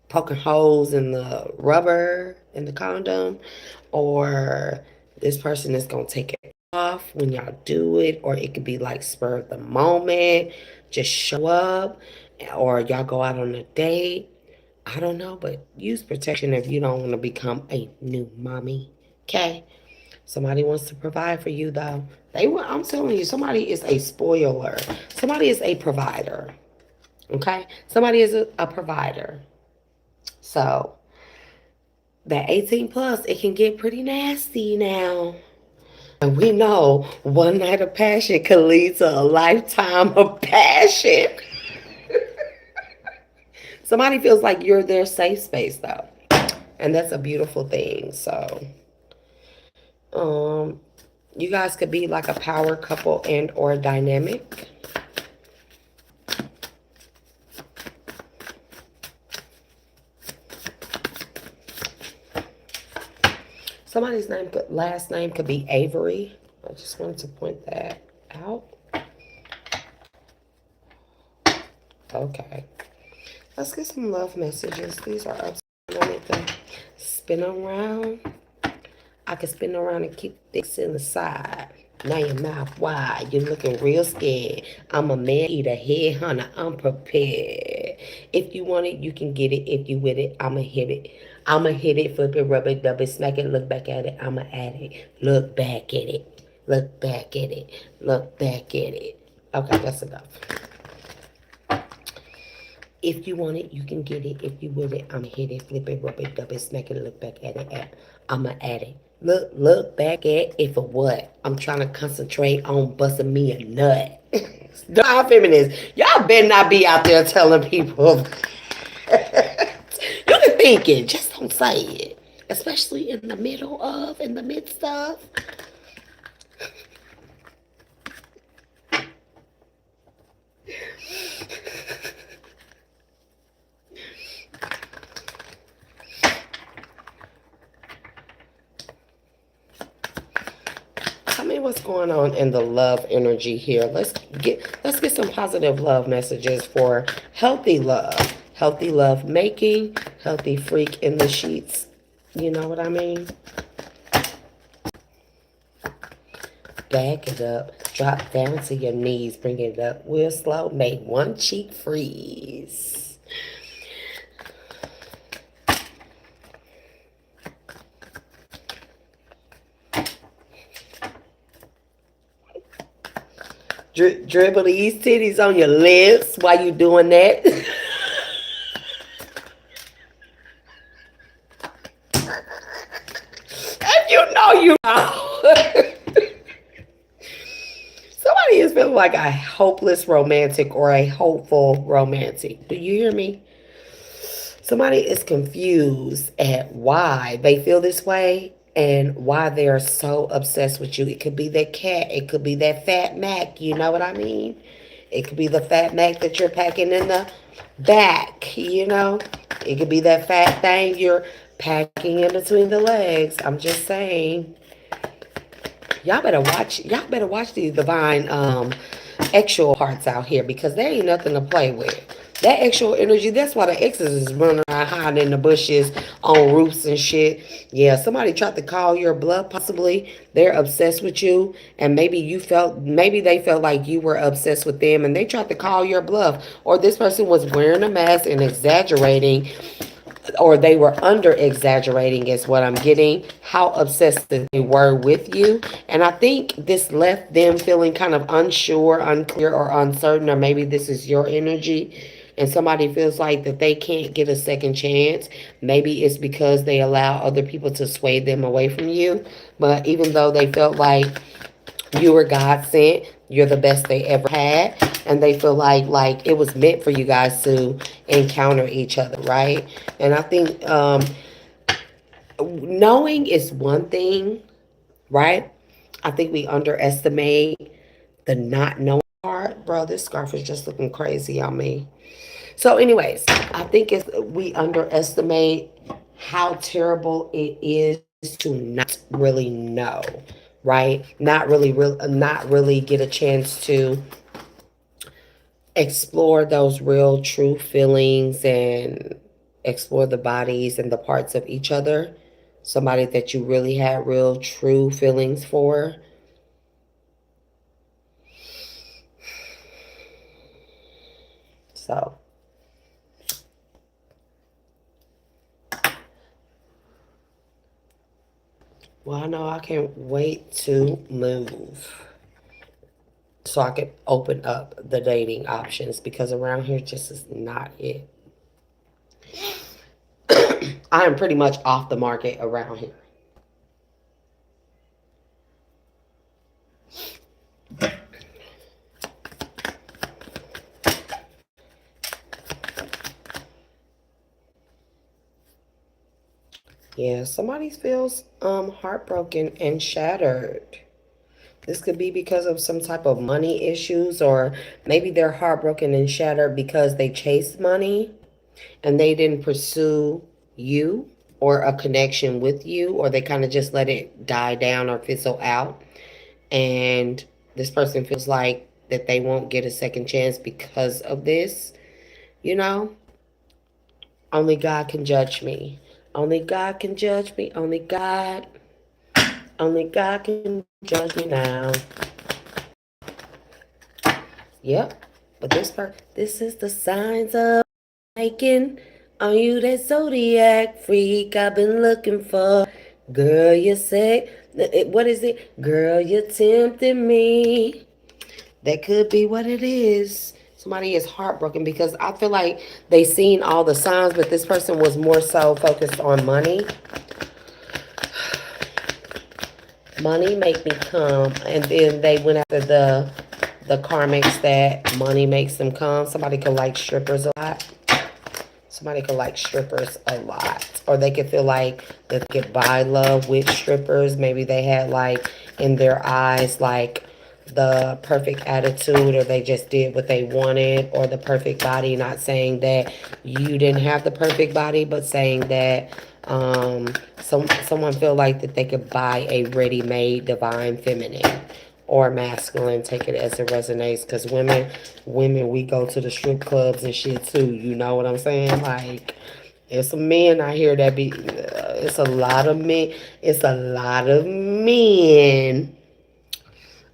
poking holes in the rubber, in the condom. Or this person is going to take it off when y'all do it. Or it could be like spur of the moment. Just show up. Or y'all go out on a date. I don't know, but use protection if you don't want to become a new mommy. Okay? Somebody wants to provide for you, though. I'm telling you, somebody is a spoiler. Somebody is a provider. Okay? Somebody is a provider. So, that 18 plus, it can get pretty nasty now. And we know one night of passion can lead to a lifetime of passion. Somebody feels like you're their safe space, though. And that's a beautiful thing. So, you guys could be like a power couple and or dynamic. Somebody's last name could be Avery. I just wanted to point that out. Okay. Let's get some love messages. These are up. I need to spin around. I can spin around and keep this in the side. Now your mouth wide. You're looking real scared. I'm a man eater, head hunter. I'm prepared. If you want it, you can get it. If you with it, I'ma hit it. I'ma hit it, flip it, rub it, dub it, smack it, look back at it. I'ma add it. Look back at it. Look back at it. Look back at it. Okay, that's enough. If you want it, you can get it. If you with it, I'ma hit it, flip it, rub it, dub it, smack it, look back at it. I'ma add it. Look back at it for what? I'm trying to concentrate on busting me a nut. Divine Feminists, y'all better not be out there telling people. You can think it, just don't say it. Especially in the midst of. Tell me what's going on in the love energy here. Let's get some positive love messages for healthy love making, healthy freak in the sheets. You know what I mean? Back it up. Drop down to your knees. Bring it up real slow. Make one cheek freeze. Dribble these titties on your lips while you doing that. And you know you know. Somebody is feeling like a hopeless romantic or a hopeful romantic. Do you hear me? Somebody is confused at why they feel this way and why they're so obsessed with you. It could be that cat. It could be that fat Mac. You know what I mean? It could be the fat Mac that you're packing in the back, you know? It could be that fat thing you're packing in between the legs. I'm just saying. Y'all better watch these divine actual parts out here because there ain't nothing to play with. That actual energy, that's why the exes is running around hiding in the bushes on roofs and shit. Yeah, somebody tried to call your bluff, possibly. They're obsessed with you, and maybe they felt like you were obsessed with them and they tried to call your bluff. Or this person was wearing a mask and exaggerating, or they were under exaggerating is what I'm getting, how obsessed they were with you. And I think this left them feeling kind of unsure, unclear, or uncertain, or maybe this is your energy and somebody feels like that they can't get a second chance. Maybe it's because they allow other people to sway them away from you. But even though they felt like you were God sent, you're the best they ever had, and they feel like it was meant for you guys to encounter each other, right? And I think knowing is one thing, right? I think we underestimate the not knowing part. Bro, this scarf is just looking crazy on me. So, anyways, I think we underestimate how terrible it is to not really know, right? Not really get a chance to explore those real, true feelings and explore the bodies and the parts of each other. Somebody that you really had real, true feelings for. So, well, I know I can't wait to move so I can open up the dating options because around here just is not it. I am pretty much off the market around here. Yeah, somebody feels heartbroken and shattered. This could be because of some type of money issues, or maybe they're heartbroken and shattered because they chased money and they didn't pursue you or a connection with you, or they kind of just let it die down or fizzle out. And this person feels like that they won't get a second chance because of this. You know, only God can judge me. Only God can judge me. Only God can judge me now. Yep. But this is the signs of liking. Are you that zodiac freak I've been looking for? Girl, you say, what is it? Girl, you tempted me. That could be what it is. Somebody is heartbroken because I feel like they seen all the signs, but this person was more so focused on money. Money make me come, and then they went after the karmics that money makes them come. Somebody could like strippers a lot. Somebody could like strippers a lot. Or they could feel like they could buy love with strippers. Maybe they had like in their eyes like the perfect attitude, or they just did what they wanted, or the perfect body. Not saying that you didn't have the perfect body, but saying that someone feel like that they could buy a ready-made divine feminine or masculine. Take it as it resonates, because women, we go to the strip clubs and shit too. You know what I'm saying? Like, there's some men out here that be. It's a lot of men. It's a lot of men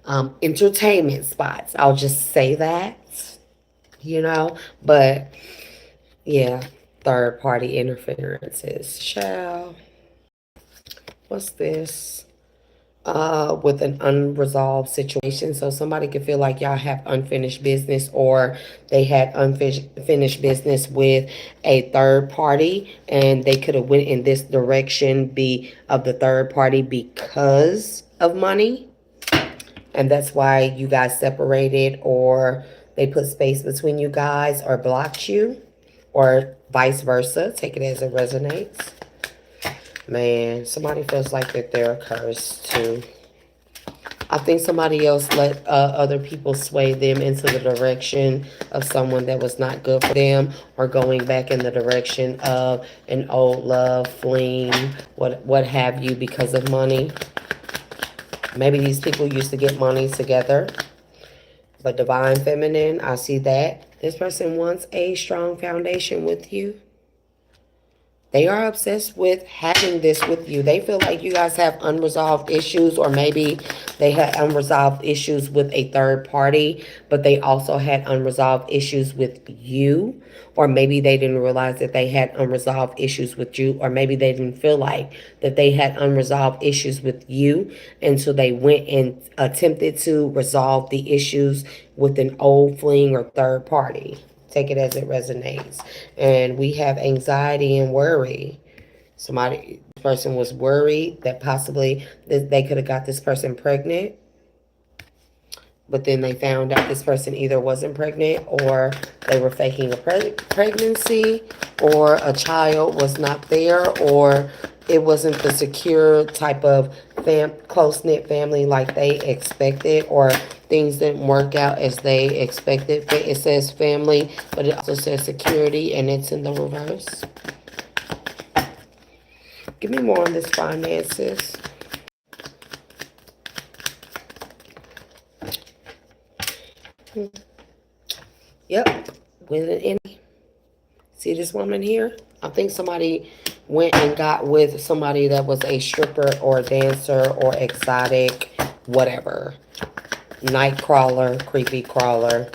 entertainment spots. I'll just say that, you know, but yeah, third party interferences. Shall, what's this? With an unresolved situation. So somebody could feel like y'all have unfinished business, or they had unfinished business with a third party, and they could have went in this direction be of the third party because of money. And that's why you guys separated, or they put space between you guys, or blocked you, or vice versa. Take it as it resonates. Man, somebody feels like that they're cursed too. I think somebody else let other people sway them into the direction of someone that was not good for them, or going back in the direction of an old love, fling, what have you, because of money. Maybe these people used to get money together. But divine feminine, I see that. This person wants a strong foundation with you. They are obsessed with having this with you. They feel like you guys have unresolved issues, or maybe they had unresolved issues with a third party, but they also had unresolved issues with you. Or maybe they didn't realize that they had unresolved issues with you, or maybe they didn't feel like that they had unresolved issues with you. And so they went and attempted to resolve the issues with an old fling or third party. Take it as it resonates. And we have anxiety and worry. Somebody, this person was worried that possibly they could have got this person pregnant, but then they found out this person either wasn't pregnant, or they were faking a pregnancy, or a child was not there, or it wasn't the secure type of close-knit family like they expected, or things didn't work out as they expected. It says family, but it also says security, and it's in the reverse. Give me more on this finances. Yep, with an any. See this woman here? I think somebody went and got with somebody that was a stripper or a dancer or exotic, whatever. Night crawler, creepy crawler,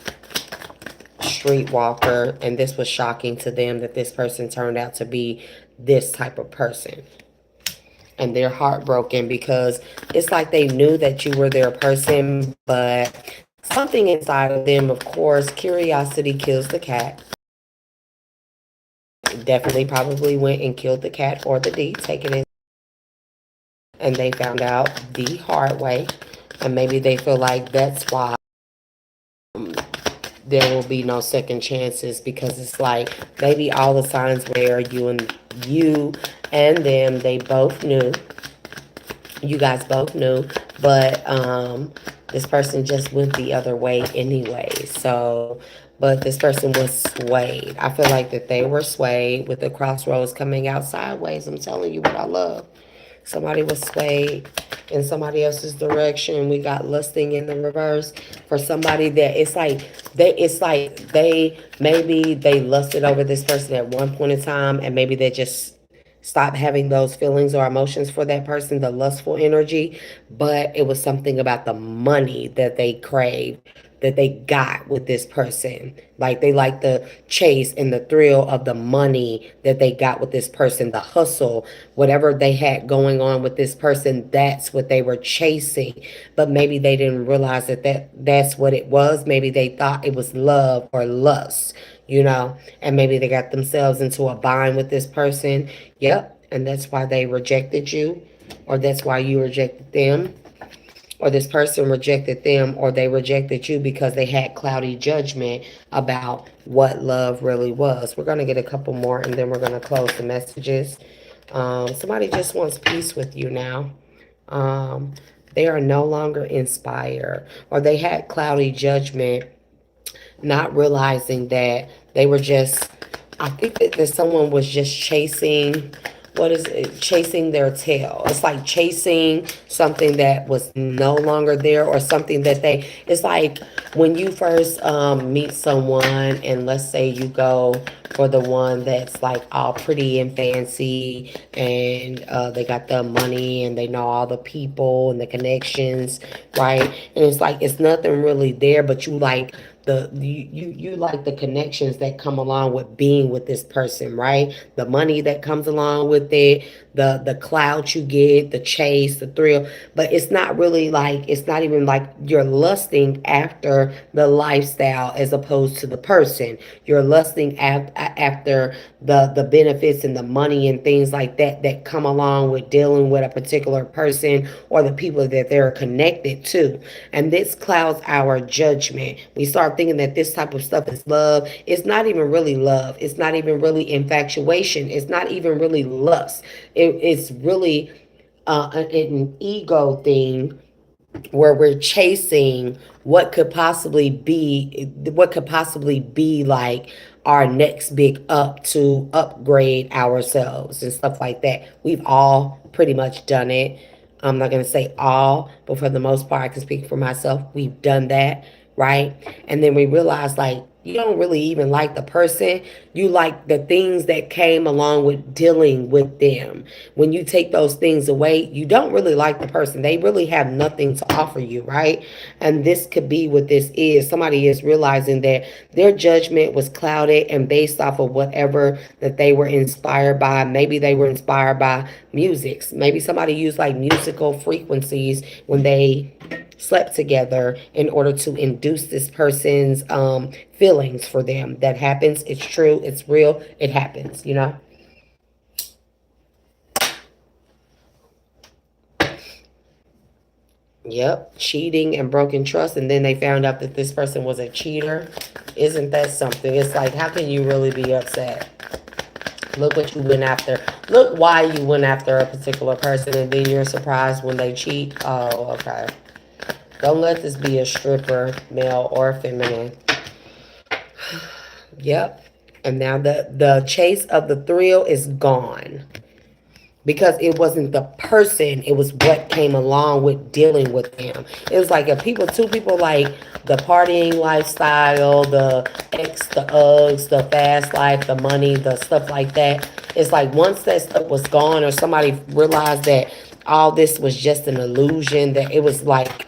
streetwalker. And this was shocking to them that this person turned out to be this type of person. And they're heartbroken because it's like they knew that you were their person, but something inside of them, of course, curiosity kills the cat. Definitely probably went and killed the cat or the D, taking it. And they found out the hard way. And maybe they feel like that's why there will be no second chances, because it's like maybe all the signs where you and them, they both knew. You guys both knew, but this person just went the other way anyway. So, but this person was swayed. I feel like that they were swayed with the crossroads coming out sideways. I'm telling you what I love. Somebody was swayed in somebody else's direction. We got lusting in the reverse for somebody that maybe they lusted over this person at one point in time, and maybe they just stop having those feelings or emotions for that person, the lustful energy, but it was something about the money that they craved, that they got with this person. Like they like the chase and the thrill of the money that they got with this person, the hustle, whatever they had going on with this person, that's what they were chasing. But maybe they didn't realize that's what it was. Maybe they thought it was love or lust, and maybe they got themselves into a bind with this person. Yep. And that's why they rejected you, or that's why you rejected them, or this person rejected them, or they rejected you because they had cloudy judgment about what love really was. We're going to get a couple more, and then we're going to close the messages. Somebody just wants peace with you now. They are no longer inspired, or they had cloudy judgment, not realizing that they were just, I think that someone was just chasing, what is it? Chasing their tail. It's like chasing something that was no longer there, or something that it's like when you first meet someone, and let's say you go for the one that's like all pretty and fancy, and they got the money and they know all the people and the connections, right? And it's like it's nothing really there, but you like you like the connections that come along with being with this person, right? The money that comes along with it, the clout you get, the chase, the thrill. But it's not really like, it's not even like you're lusting after the lifestyle as opposed to the person. You're lusting after the benefits and the money and things like that that come along with dealing with a particular person or the people that they're connected to. And this clouds our judgment. We start thinking that this type of stuff is love. It's not even really love. It's not even really infatuation. It's not even really lust. It's really an ego thing where we're chasing what could possibly be like our next big up to upgrade ourselves and stuff like that. We've all pretty much done it. I'm not going to say all, but for the most part I can speak for myself. We've done that, right? And then we realize like you don't really even like the person. You like the things that came along with dealing with them. When you take those things away, you don't really like the person. They really have nothing to offer you, right? And this could be what this is. Somebody is realizing that their judgment was clouded and based off of whatever that they were inspired by. Maybe they were inspired by musics. Maybe somebody used like musical frequencies when they slept together in order to induce this person's feelings for them. That happens. It's true. It's real. It happens, you know? Yep. Cheating and broken trust. And then they found out that this person was a cheater. Isn't that something? It's like, how can you really be upset? Look what you went after. Look why you went after a particular person and then you're surprised when they cheat. Oh, okay. Don't let this be a stripper, male or feminine. Yep. And now the chase of the thrill is gone. Because it wasn't the person, it was what came along with dealing with them. It was like if two people like the partying lifestyle, the the Uggs, the fast life, the money, the stuff like that. It's like once that stuff was gone or somebody realized that all this was just an illusion, that it was like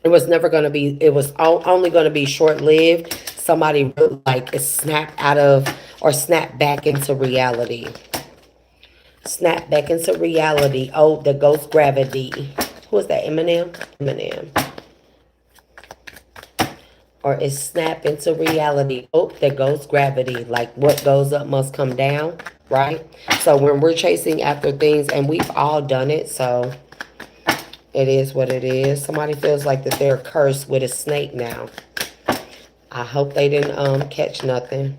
it was never going to be, it was only going to be short lived. Somebody really like is snapped out of or snapped back into reality. Snap back into reality. Oh, the ghost gravity. Who is that? Eminem? Eminem. Or is snap into reality. Oh, there goes gravity. Like what goes up must come down, right? So when we're chasing after things, and we've all done it, so it is what it is. Somebody feels like that they're cursed with a snake now. I hope they didn't catch nothing.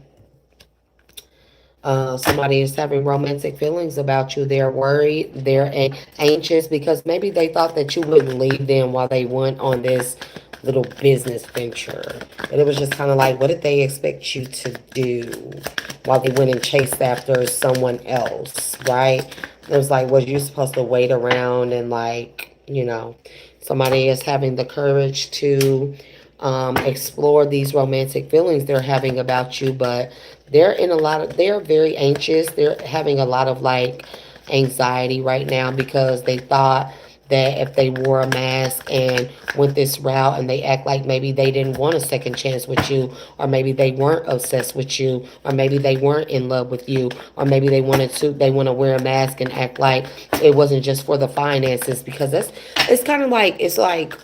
Somebody is having romantic feelings about you. They're worried. They're anxious because maybe they thought that you wouldn't leave them while they went on this little business venture. And it was just kind of like, what did they expect you to do while they went and chased after someone else, right? It was like, was you supposed to wait around and like, you know, somebody is having the courage to explore these romantic feelings they're having about you, but they're very anxious. They're having a lot of like anxiety right now because they thought that if they wore a mask and went this route and they act like maybe they didn't want a second chance with you, or maybe they weren't obsessed with you, or maybe they weren't in love with you, or maybe they want to wear a mask and act like it wasn't just for the finances, because it's kind of like, it's like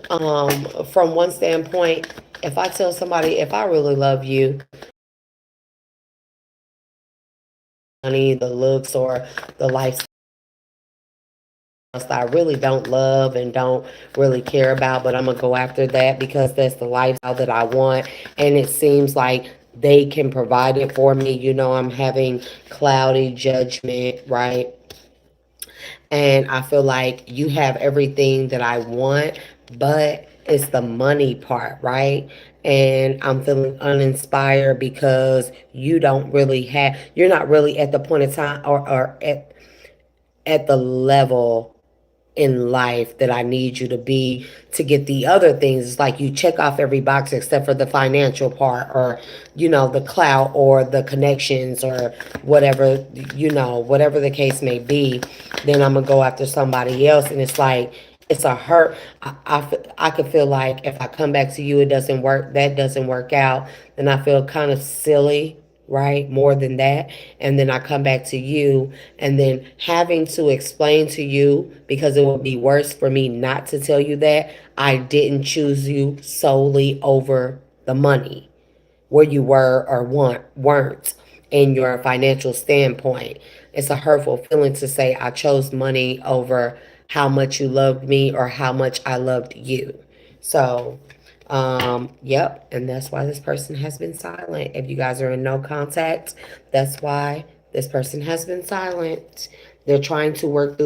from one standpoint, if I tell somebody, if I really love you, money, the looks, or the lifestyle I really don't love and don't really care about, but I'm gonna go after that because that's the lifestyle that I want, and it seems like they can provide it for me. You know, I'm having cloudy judgment, right? And I feel like you have everything that I want, but it's the money part, right? And I'm feeling uninspired because you're not really at the point of time or at the level in life that I need you to be to get the other things. It's like you check off every box except for the financial part, or, the clout or the connections or whatever, whatever the case may be. Then I'm going to go after somebody else. And it's like, it's a hurt. I could feel like if I come back to you, that doesn't work out, then I feel kind of silly, right? More than that. And then I come back to you, and then having to explain to you, because it would be worse for me not to tell you that I didn't choose you solely over the money, where you were or weren't in your financial standpoint. It's a hurtful feeling to say I chose money over how much you loved me or how much I loved you. So, yep, and that's why this person has been silent. If you guys are in no contact, that's why this person has been silent. They're trying to work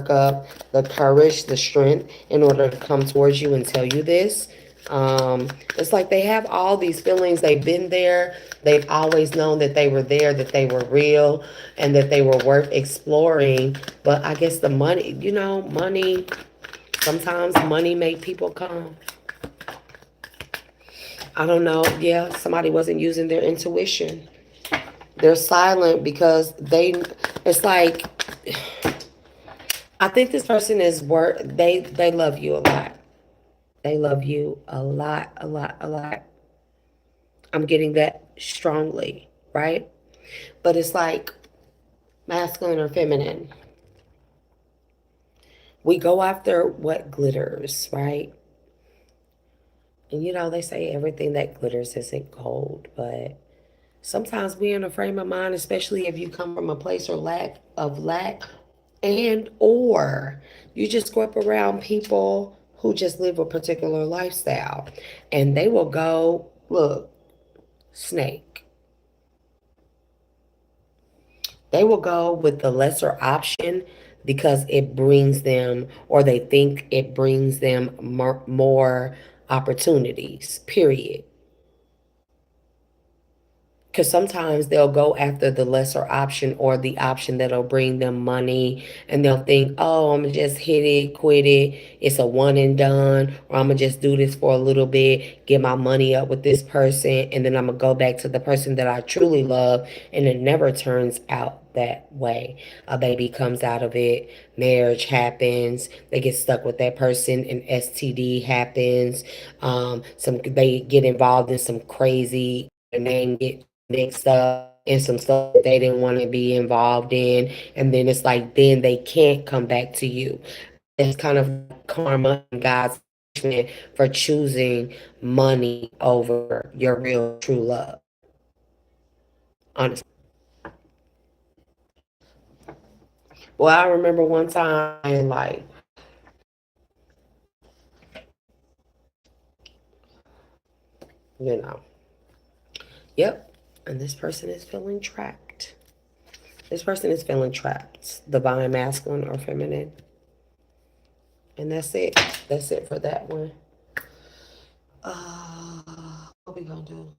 up the courage, the strength, in order to come towards you and tell you this. It's like they have all these feelings. They've been there. They've always known that they were there, that they were real, and that they were worth exploring. But I guess the money, money, sometimes money make people come. I don't know. Yeah, somebody wasn't using their intuition. They're silent because it's like, I think this person they love you a lot. They love you a lot, a lot, a lot. I'm getting that strongly, right? But it's like masculine or feminine. We go after what glitters, right? And they say everything that glitters isn't gold, but sometimes we're in a frame of mind, especially if you come from a place of lack, and or you just grow up around people who just live a particular lifestyle, and they will go, look, snake. They will go with the lesser option because it brings them, or they think it brings them more opportunities, period. Because sometimes they'll go after the lesser option or the option that'll bring them money, and they'll think, oh, I'm going to just hit it, quit it. It's a one and done, or I'm going to just do this for a little bit, get my money up with this person, and then I'm going to go back to the person that I truly love. And it never turns out that way. A baby comes out of it, marriage happens, they get stuck with that person, and STD happens. They get involved in some crazy, their name get mixed up in some stuff that they didn't want to be involved in, and then it's like then they can't come back to you. It's kind of karma and God's punishment for choosing money over your real true love. Honestly. Well, I remember one time, like, you know, yep, and this person is feeling trapped. This person is feeling trapped, divine masculine or feminine. And that's it. That's it for that one. What we gonna do?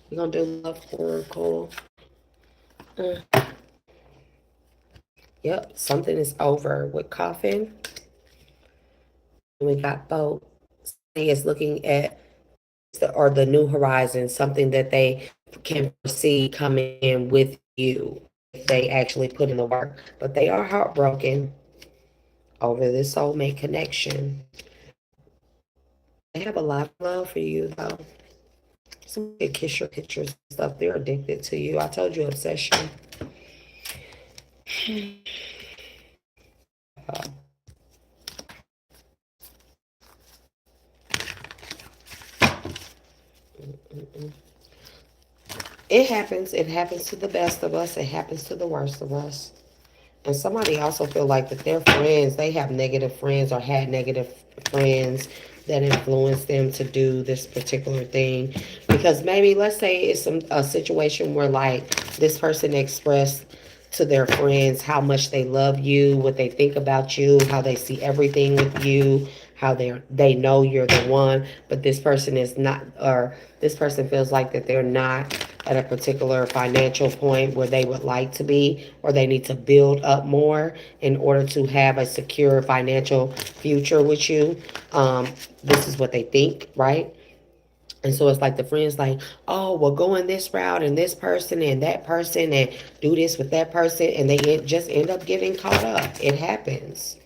We gonna do love oracle. Uh, yep, something is over with coffin. And we got both. Somebody is looking at the new horizon, something that they can foresee coming in with you if they actually put in the work. But they are heartbroken over this soulmate connection. They have a lot of love for you, though. Some could kiss your pictures and stuff. They're addicted to you. I told you, obsession. It happens. It happens to the best of us. It happens to the worst of us. And somebody also feel like that their friends, they have negative friends or had negative friends that influence them to do this particular thing. Because maybe, let's say it's a situation where like this person expressed to their friends how much they love you, what they think about you, how they see everything with you, how they know you're the one, but this person is not, or this person feels like that they're not at a particular financial point where they would like to be, or they need to build up more in order to have a secure financial future with you. This is what they think, right? And so it's like the friends like, oh, well, go in this route and this person and that person and do this with that person. And just end up getting caught up. It happens.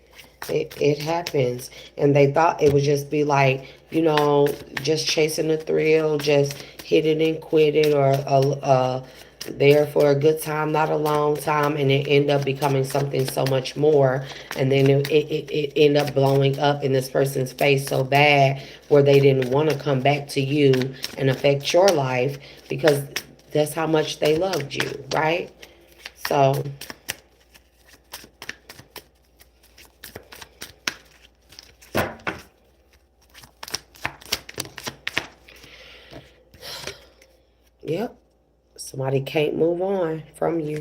It happens. And they thought it would just be like, just chasing the thrill, just hit it and quit it, or there for a good time, not a long time, and it end up becoming something so much more. And then it end up blowing up in this person's face so bad where they didn't want to come back to you and affect your life because that's how much they loved you, right? So yep, somebody can't move on from you,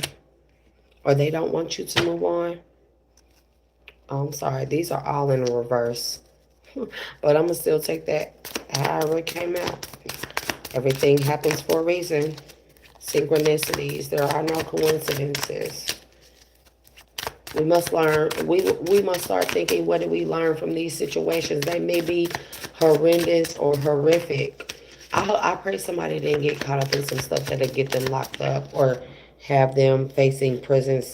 or they don't want you to move on. Oh, I'm sorry, these are all in reverse. But I'm going to still take that however it came out. Everything happens for a reason. Synchronicities. There are no coincidences. We must learn. We must start thinking, what did we learn from these situations? They may be horrendous or horrific. I pray somebody didn't get caught up in some stuff that'll get them locked up or have them facing prison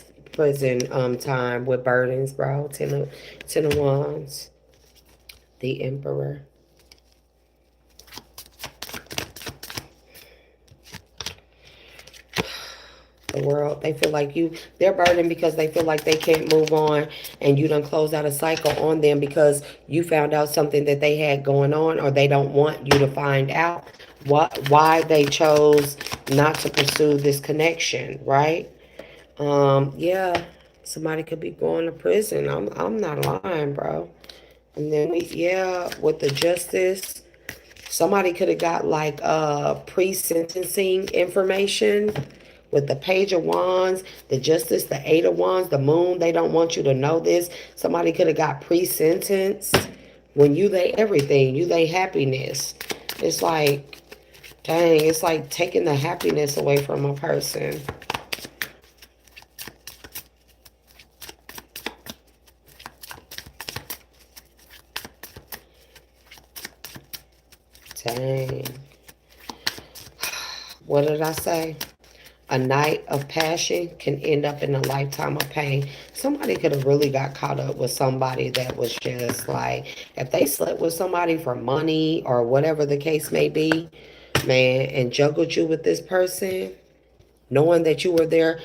time with burdens, bro. Ten of Wands. The Emperor. The world, they feel like they're burdened because they feel like they can't move on, and you done closed out a cycle on them because you found out something that they had going on, or they don't want you to find out why they chose not to pursue this connection, right? Yeah, somebody could be going to prison. I'm not lying, bro. And then with the justice, somebody could have got like pre-sentencing information with the Page of Wands, the Justice, the Eight of Wands, the Moon. They don't want you to know this. Somebody could have got pre-sentenced when you they everything, you they happiness. It's like, dang, it's like taking the happiness away from a person. Dang. What did I say? A night of passion can end up in a lifetime of pain. Somebody could have really got caught up with somebody that was just like, if they slept with somebody for money or whatever the case may be, man, and juggled you with this person, knowing that you were their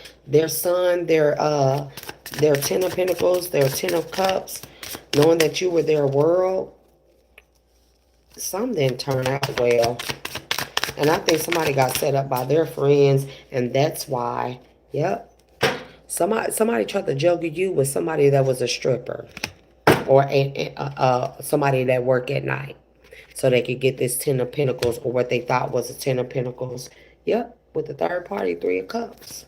son, their Ten of Pentacles, their Ten of Cups, knowing that you were their world, some didn't turn out well. And I think somebody got set up by their friends, and that's why. Yep. Somebody tried to juggle you with somebody that was a stripper, or somebody that worked at night, so they could get this Ten of Pentacles, or what they thought was a Ten of Pentacles. Yep. With the third party, Three of Cups.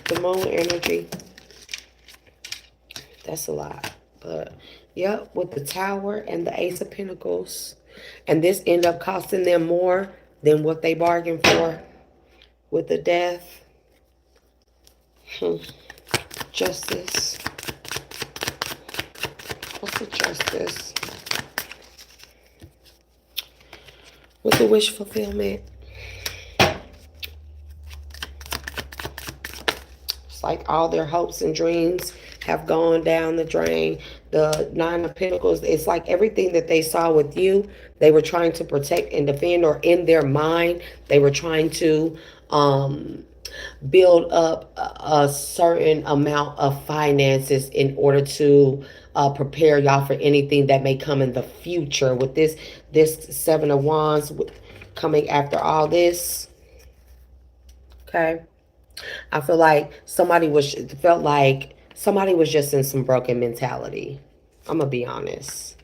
The Moon energy. That's a lot. But, yep, with the Tower and the Ace of Pentacles. And this end up costing them more than what they bargained for with the Death. Justice. What's the Justice? With the wish fulfillment. It's like all their hopes and dreams have gone down the drain. The Nine of Pentacles, it's like everything that they saw with you, they were trying to protect and defend, or in their mind, they were trying to build up a certain amount of finances in order to prepare y'all for anything that may come in the future. With this Seven of Wands coming after all this, okay? I feel like felt like somebody was just in some broken mentality. I'm gonna be honest.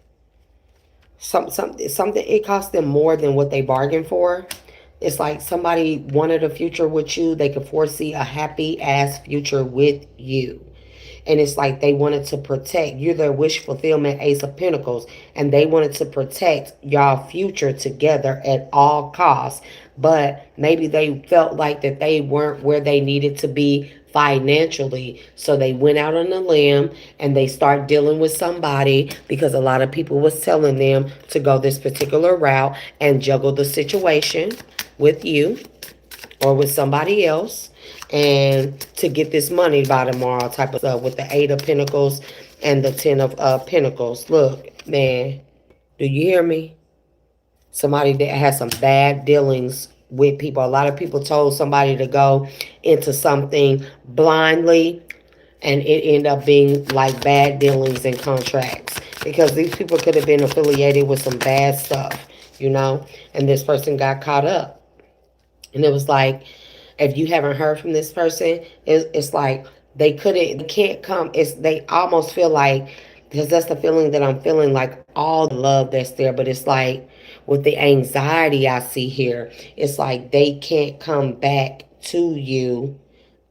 Something it cost them more than what they bargained for. It's like somebody wanted a future with you. They could foresee a happy ass future with you. And it's like they wanted to protect. You're their wish fulfillment, Ace of Pentacles. And they wanted to protect y'all future together at all costs. but maybe they felt like that they weren't where they needed to be financially. So they went out on a limb and they start dealing with somebody because a lot of people was telling them to go this particular route and juggle the situation with you or with somebody else and to get this money by tomorrow type of stuff with the Eight of Pentacles and the Ten of Pentacles. Look, man, do you hear me? Somebody that has some bad dealings with people. A lot of people told somebody to go into something blindly and it ended up being like bad dealings and contracts because these people could have been affiliated with some bad stuff, you know, and this person got caught up. And it was like, if you haven't heard from this person, it's like they can't come. They almost feel like, because that's the feeling that I'm feeling, like all the love that's there, but it's like with the anxiety I see here, it's like they can't come back to you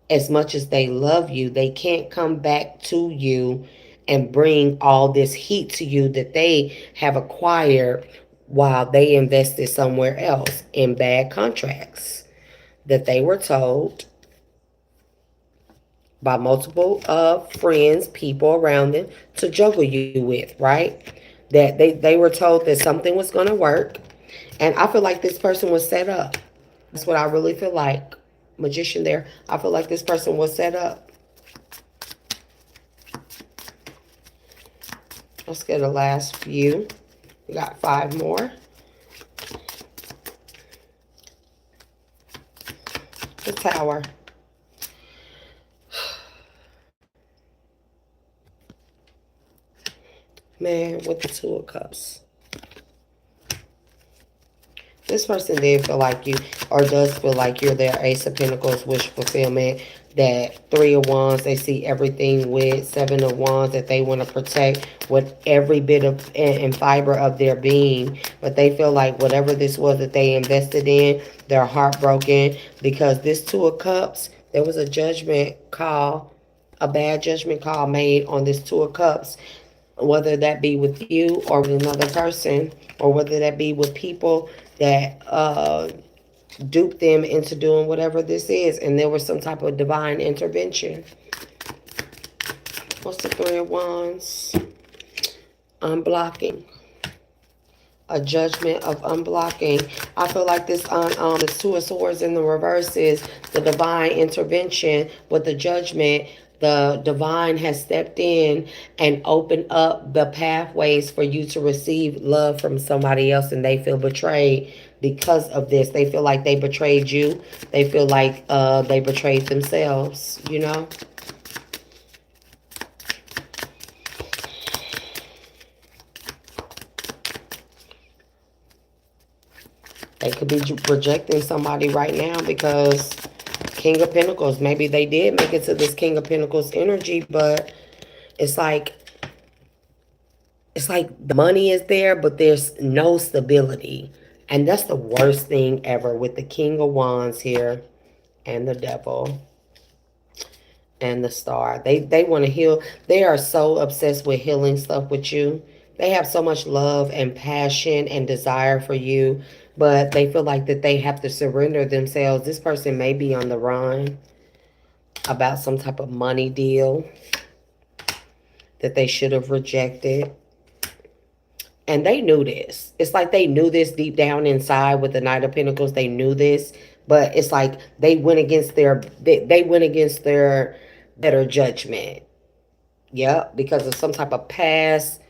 as much as they love you. They can't come back to you and bring all this heat to you that they have acquired while they invested somewhere else in bad contracts that they were told by multiple friends, people around them to juggle you with, right? That they were told that something was going to work. And I feel like this person was set up. That's what I really feel like. Magician there. I feel like this person was set up. Let's get the last few. We got 5 more. The Tower. Man, with the Two of Cups. This person did feel like you, or does feel like you're their Ace of Pentacles, wish fulfillment. That 3 of Wands, they see everything with. 7 of Wands, that they want to protect with every bit of and fiber of their being. But they feel like whatever this was that they invested in, they're heartbroken. Because this 2 of Cups, there was a judgment call, a bad judgment call made on this 2 of Cups. Whether that be with you or with another person, or whether that be with people that dupe them into doing whatever this is, and there was some type of divine intervention. What's the 3 of Wands? Unblocking. A judgment of unblocking. I feel like this the 2 of Swords in the reverse is the divine intervention with the judgment. The divine has stepped in and opened up the pathways for you to receive love from somebody else, and they feel betrayed because of this. They feel like they betrayed you. They feel like they betrayed themselves, you know. They could be rejecting somebody right now because King of Pentacles, maybe they did make it to this King of Pentacles energy, but it's like the money is there, but there's no stability. And that's the worst thing ever with the King of Wands here and the Devil and the Star. They want to heal. They are so obsessed with healing stuff with you. They have so much love and passion and desire for you, but they feel like that they have to surrender themselves. This person may be on the run about some type of money deal that they should have rejected. And they knew this. It's like they knew this deep down inside with the Knight of Pentacles. They knew this, but it's like they went against they went against their better judgment. Yeah, because of some type of past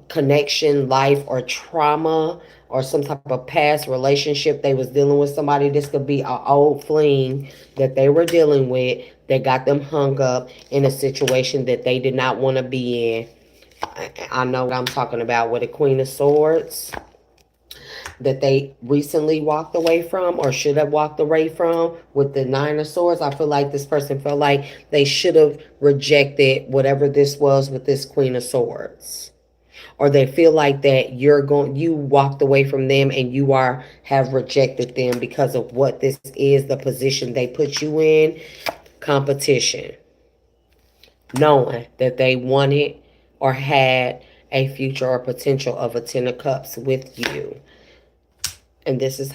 connection, life, or trauma, or some type of past relationship they was dealing with somebody. This could be an old fling that they were dealing with that got them hung up in a situation that they did not want to be in. I know what I'm talking about with a Queen of Swords that they recently walked away from or should have walked away from. With the 9 of Swords, I feel like this person felt like they should have rejected whatever this was with this Queen of Swords. Or they feel like that you walked away from them and have rejected them because of what this is, the position they put you in, competition. Knowing that they wanted or had a future or potential of a 10 of Cups with you. And this is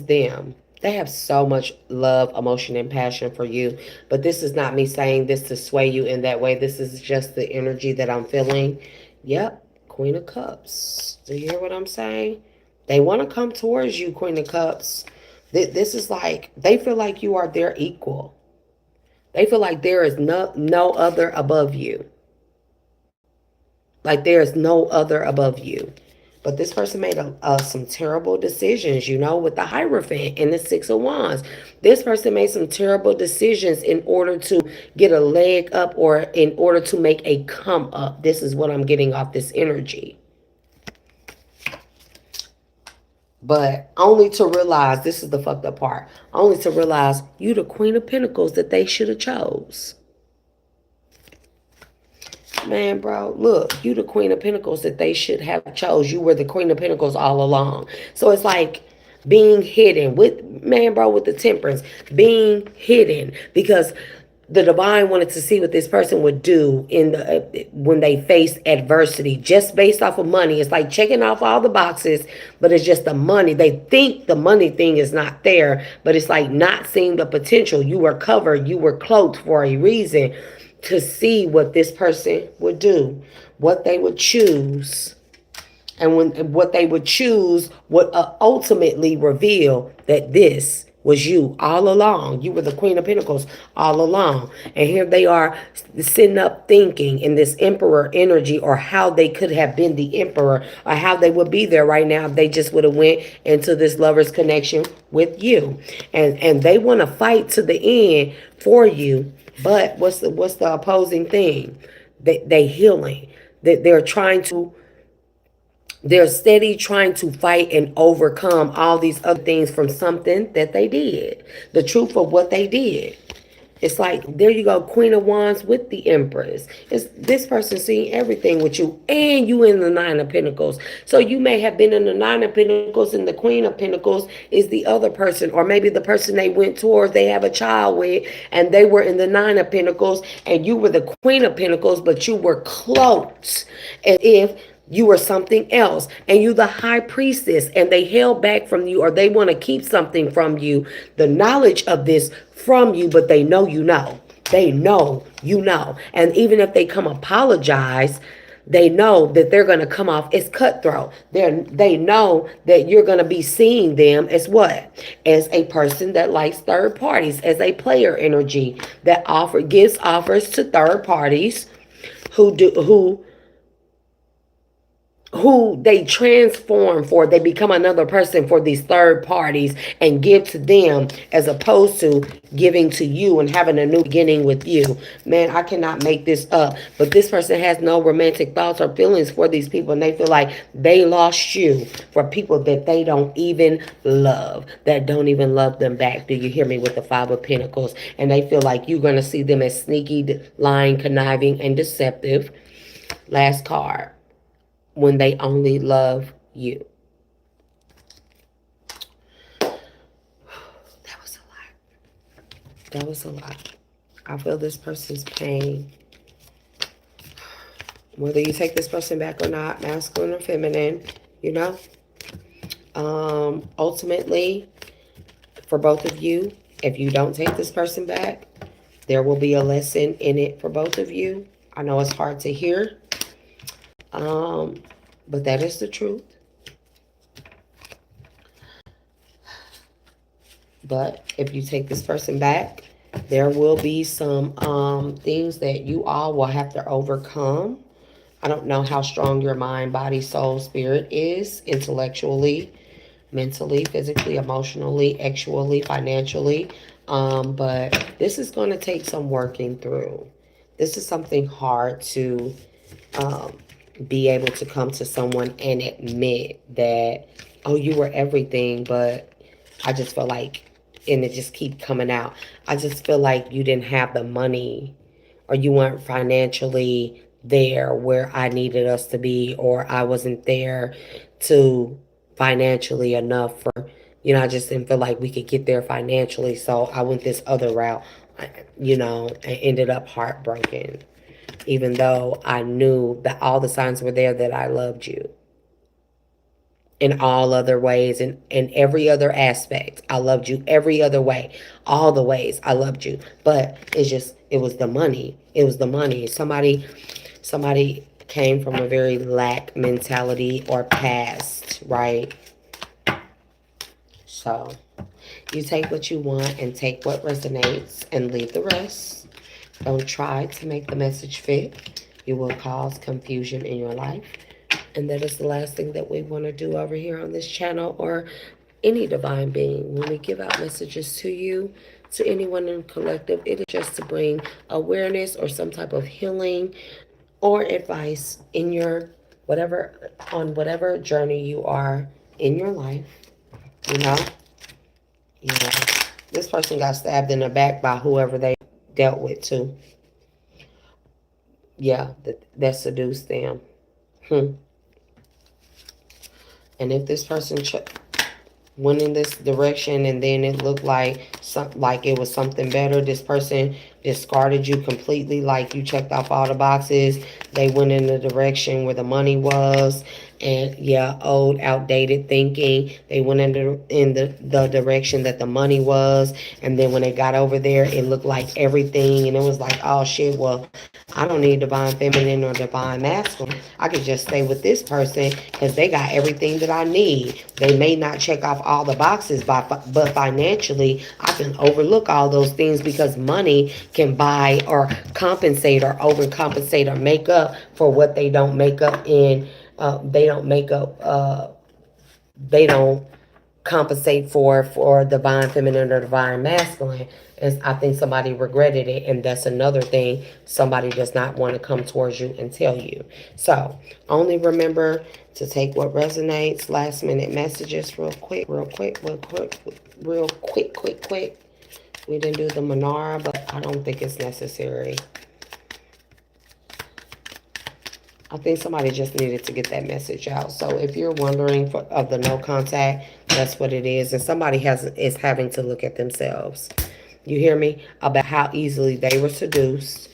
them. They have so much love, emotion, and passion for you. But this is not me saying this to sway you in that way. This is just the energy that I'm feeling. Yep, Queen of Cups. Do you hear what I'm saying? They want to come towards you, Queen of Cups. This is like, they feel like you are their equal. They feel like there is no other above you. Like there is no other above you. But this person made some terrible decisions, with the Hierophant and the Six of Wands. This person made some terrible decisions in order to get a leg up or in order to make a come up. This is what I'm getting off this energy. But only to realize, this is the fucked up part, only to realize you the Queen of Pentacles that they should have chose. Man, bro, look, you the Queen of Pentacles that they should have chose. You were the Queen of Pentacles all along. So it's like being hidden with, man, bro, with the Temperance, being hidden because the divine wanted to see what this person would do in the when they faced adversity, just based off of money. It's like checking off all the boxes, but it's just the money. They think the money thing is not there, but it's like not seeing the potential. You were covered, you were cloaked for a reason, to see what this person would do, what they would choose. And what they would choose would ultimately reveal that this was you all along. You were the Queen of Pentacles all along. And here they are sitting up thinking in this Emperor energy, or how they could have been the Emperor, or how they would be there right now if they just would have went into this lover's connection with you. And they want to fight to the end for you. But what's the opposing thing? They healing. They're steady trying to fight and overcome all these other things from something that they did. The truth of what they did. It's like, there you go, Queen of Wands with the Empress. It's this person seeing everything with you, and you in the Nine of Pentacles. So you may have been in the Nine of Pentacles, and the Queen of Pentacles is the other person, or maybe the person they went towards, they have a child with, and they were in the Nine of Pentacles, and you were the Queen of Pentacles, but you were close, as if you were something else, and you the High Priestess, and they held back from you, or they want to keep something from you, the knowledge of this from you, but they know you know. They know you know. And even if they come apologize, they know that they're going to come off as cutthroat. They know that you're going to be seeing them as what? As a person that likes third parties, as a player energy that gives offers to third parties who they transform for. They become another person for these third parties and give to them, as opposed to giving to you and having a new beginning with you. Man, I cannot make this up. But this person has no romantic thoughts or feelings for these people, and they feel like they lost you for people that they don't even love, that don't even love them back. Do you hear me? With the Five of Pentacles. And they feel like you're going to see them as sneaky, lying, conniving, and deceptive. Last card. When they only love you. That was a lot. That was a lot. I feel this person's pain. Whether you take this person back or not, masculine or feminine, ultimately, for both of you, if you don't take this person back, there will be a lesson in it for both of you. I know it's hard to hear. But that is the truth. But if you take this person back, there will be some things that you all will have to overcome. I don't know how strong your mind, body, soul, spirit is intellectually, mentally, physically, emotionally, actually, financially. But this is going to take some working through. This is something hard to be able to come to someone and admit that, oh, you were everything, but I just feel like, and it just keep coming out, I just feel like you didn't have the money, or you weren't financially there where I needed us to be, or I wasn't there to financially enough for, I just didn't feel like we could get there financially, so I went this other route, and ended up heartbroken. Even though I knew that all the signs were there that I loved you. in all other ways and in every other aspect. I loved you every other way. All the ways I loved you. But it was the money. It was the money. Somebody came from a very lack mentality or past, right? So you take what you want and take what resonates and leave the rest. Don't try to make the message fit. You will cause confusion in your life. And that is the last thing that we want to do over here on this channel or any divine being. When we give out messages to you, to anyone in the collective, it is just to bring awareness or some type of healing or advice in your whatever journey you are in your life. You know? Yeah. This person got stabbed in the back by whoever they dealt with too. Yeah, that seduced them. And if this person went in this direction and then it looked like it was something better, this person discarded you completely, like you checked off all the boxes. They went in the direction where the money was, and yeah, old outdated thinking. They went in the direction that the money was, and then when they got over there it looked like everything, and it was like, oh shit, well, I don't need divine feminine or divine masculine. I could just stay with this person because they got everything that I need. They may not check off all the boxes, but financially, I can overlook all those things because money can buy or compensate or overcompensate or make up for what they don't make up in. They don't make up. They don't compensate for divine feminine or divine masculine. And I think somebody regretted it, and that's another thing. Somebody does not want to come towards you and tell you. So only remember to take what resonates. Last minute messages real quick. We didn't do the Manara, but I don't think it's necessary. I think somebody just needed to get that message out. So if you're wondering of the no contact, that's what it is. And somebody is having to look at themselves. You hear me? About how easily they were seduced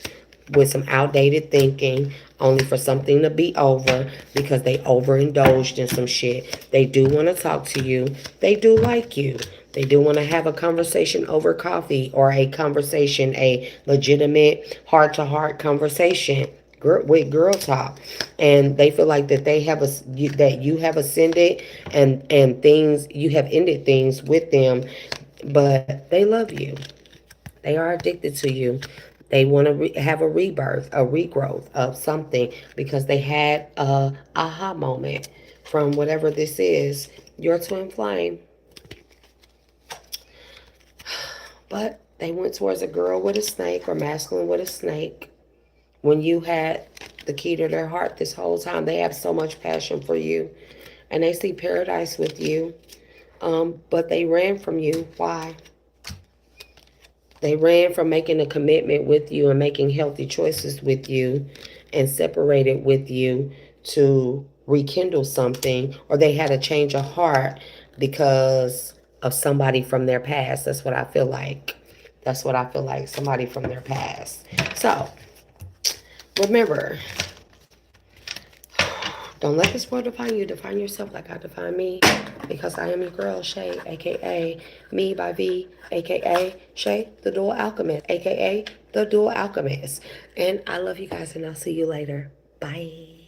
with some outdated thinking, only for something to be over because they overindulged in some shit. They do want to talk to you. They do like you. They do want to have a conversation over coffee or a conversation, a legitimate heart-to-heart conversation with girl talk, and they feel like that that you have ascended and things you have ended things with them, but they love you. They are addicted to you. They want to have a rebirth, a regrowth of something because they had a aha moment from whatever this is, your twin flame. But they went towards a girl with a snake or masculine with a snake. When you had the key to their heart this whole time, they have so much passion for you. And they see paradise with you. But they ran from you. Why? They ran from making a commitment with you and making healthy choices with you and separated with you to rekindle something. Or they had a change of heart because of somebody from their past. That's what I feel like. That's what I feel like. Somebody from their past. So, remember, don't let this world define you. Define yourself like I define me, because I am your girl, Shay, a.k.a. Me by V, a.k.a. Shay, the Dual Alchemist, a.k.a. the Dual Alchemist. And I love you guys, and I'll see you later. Bye.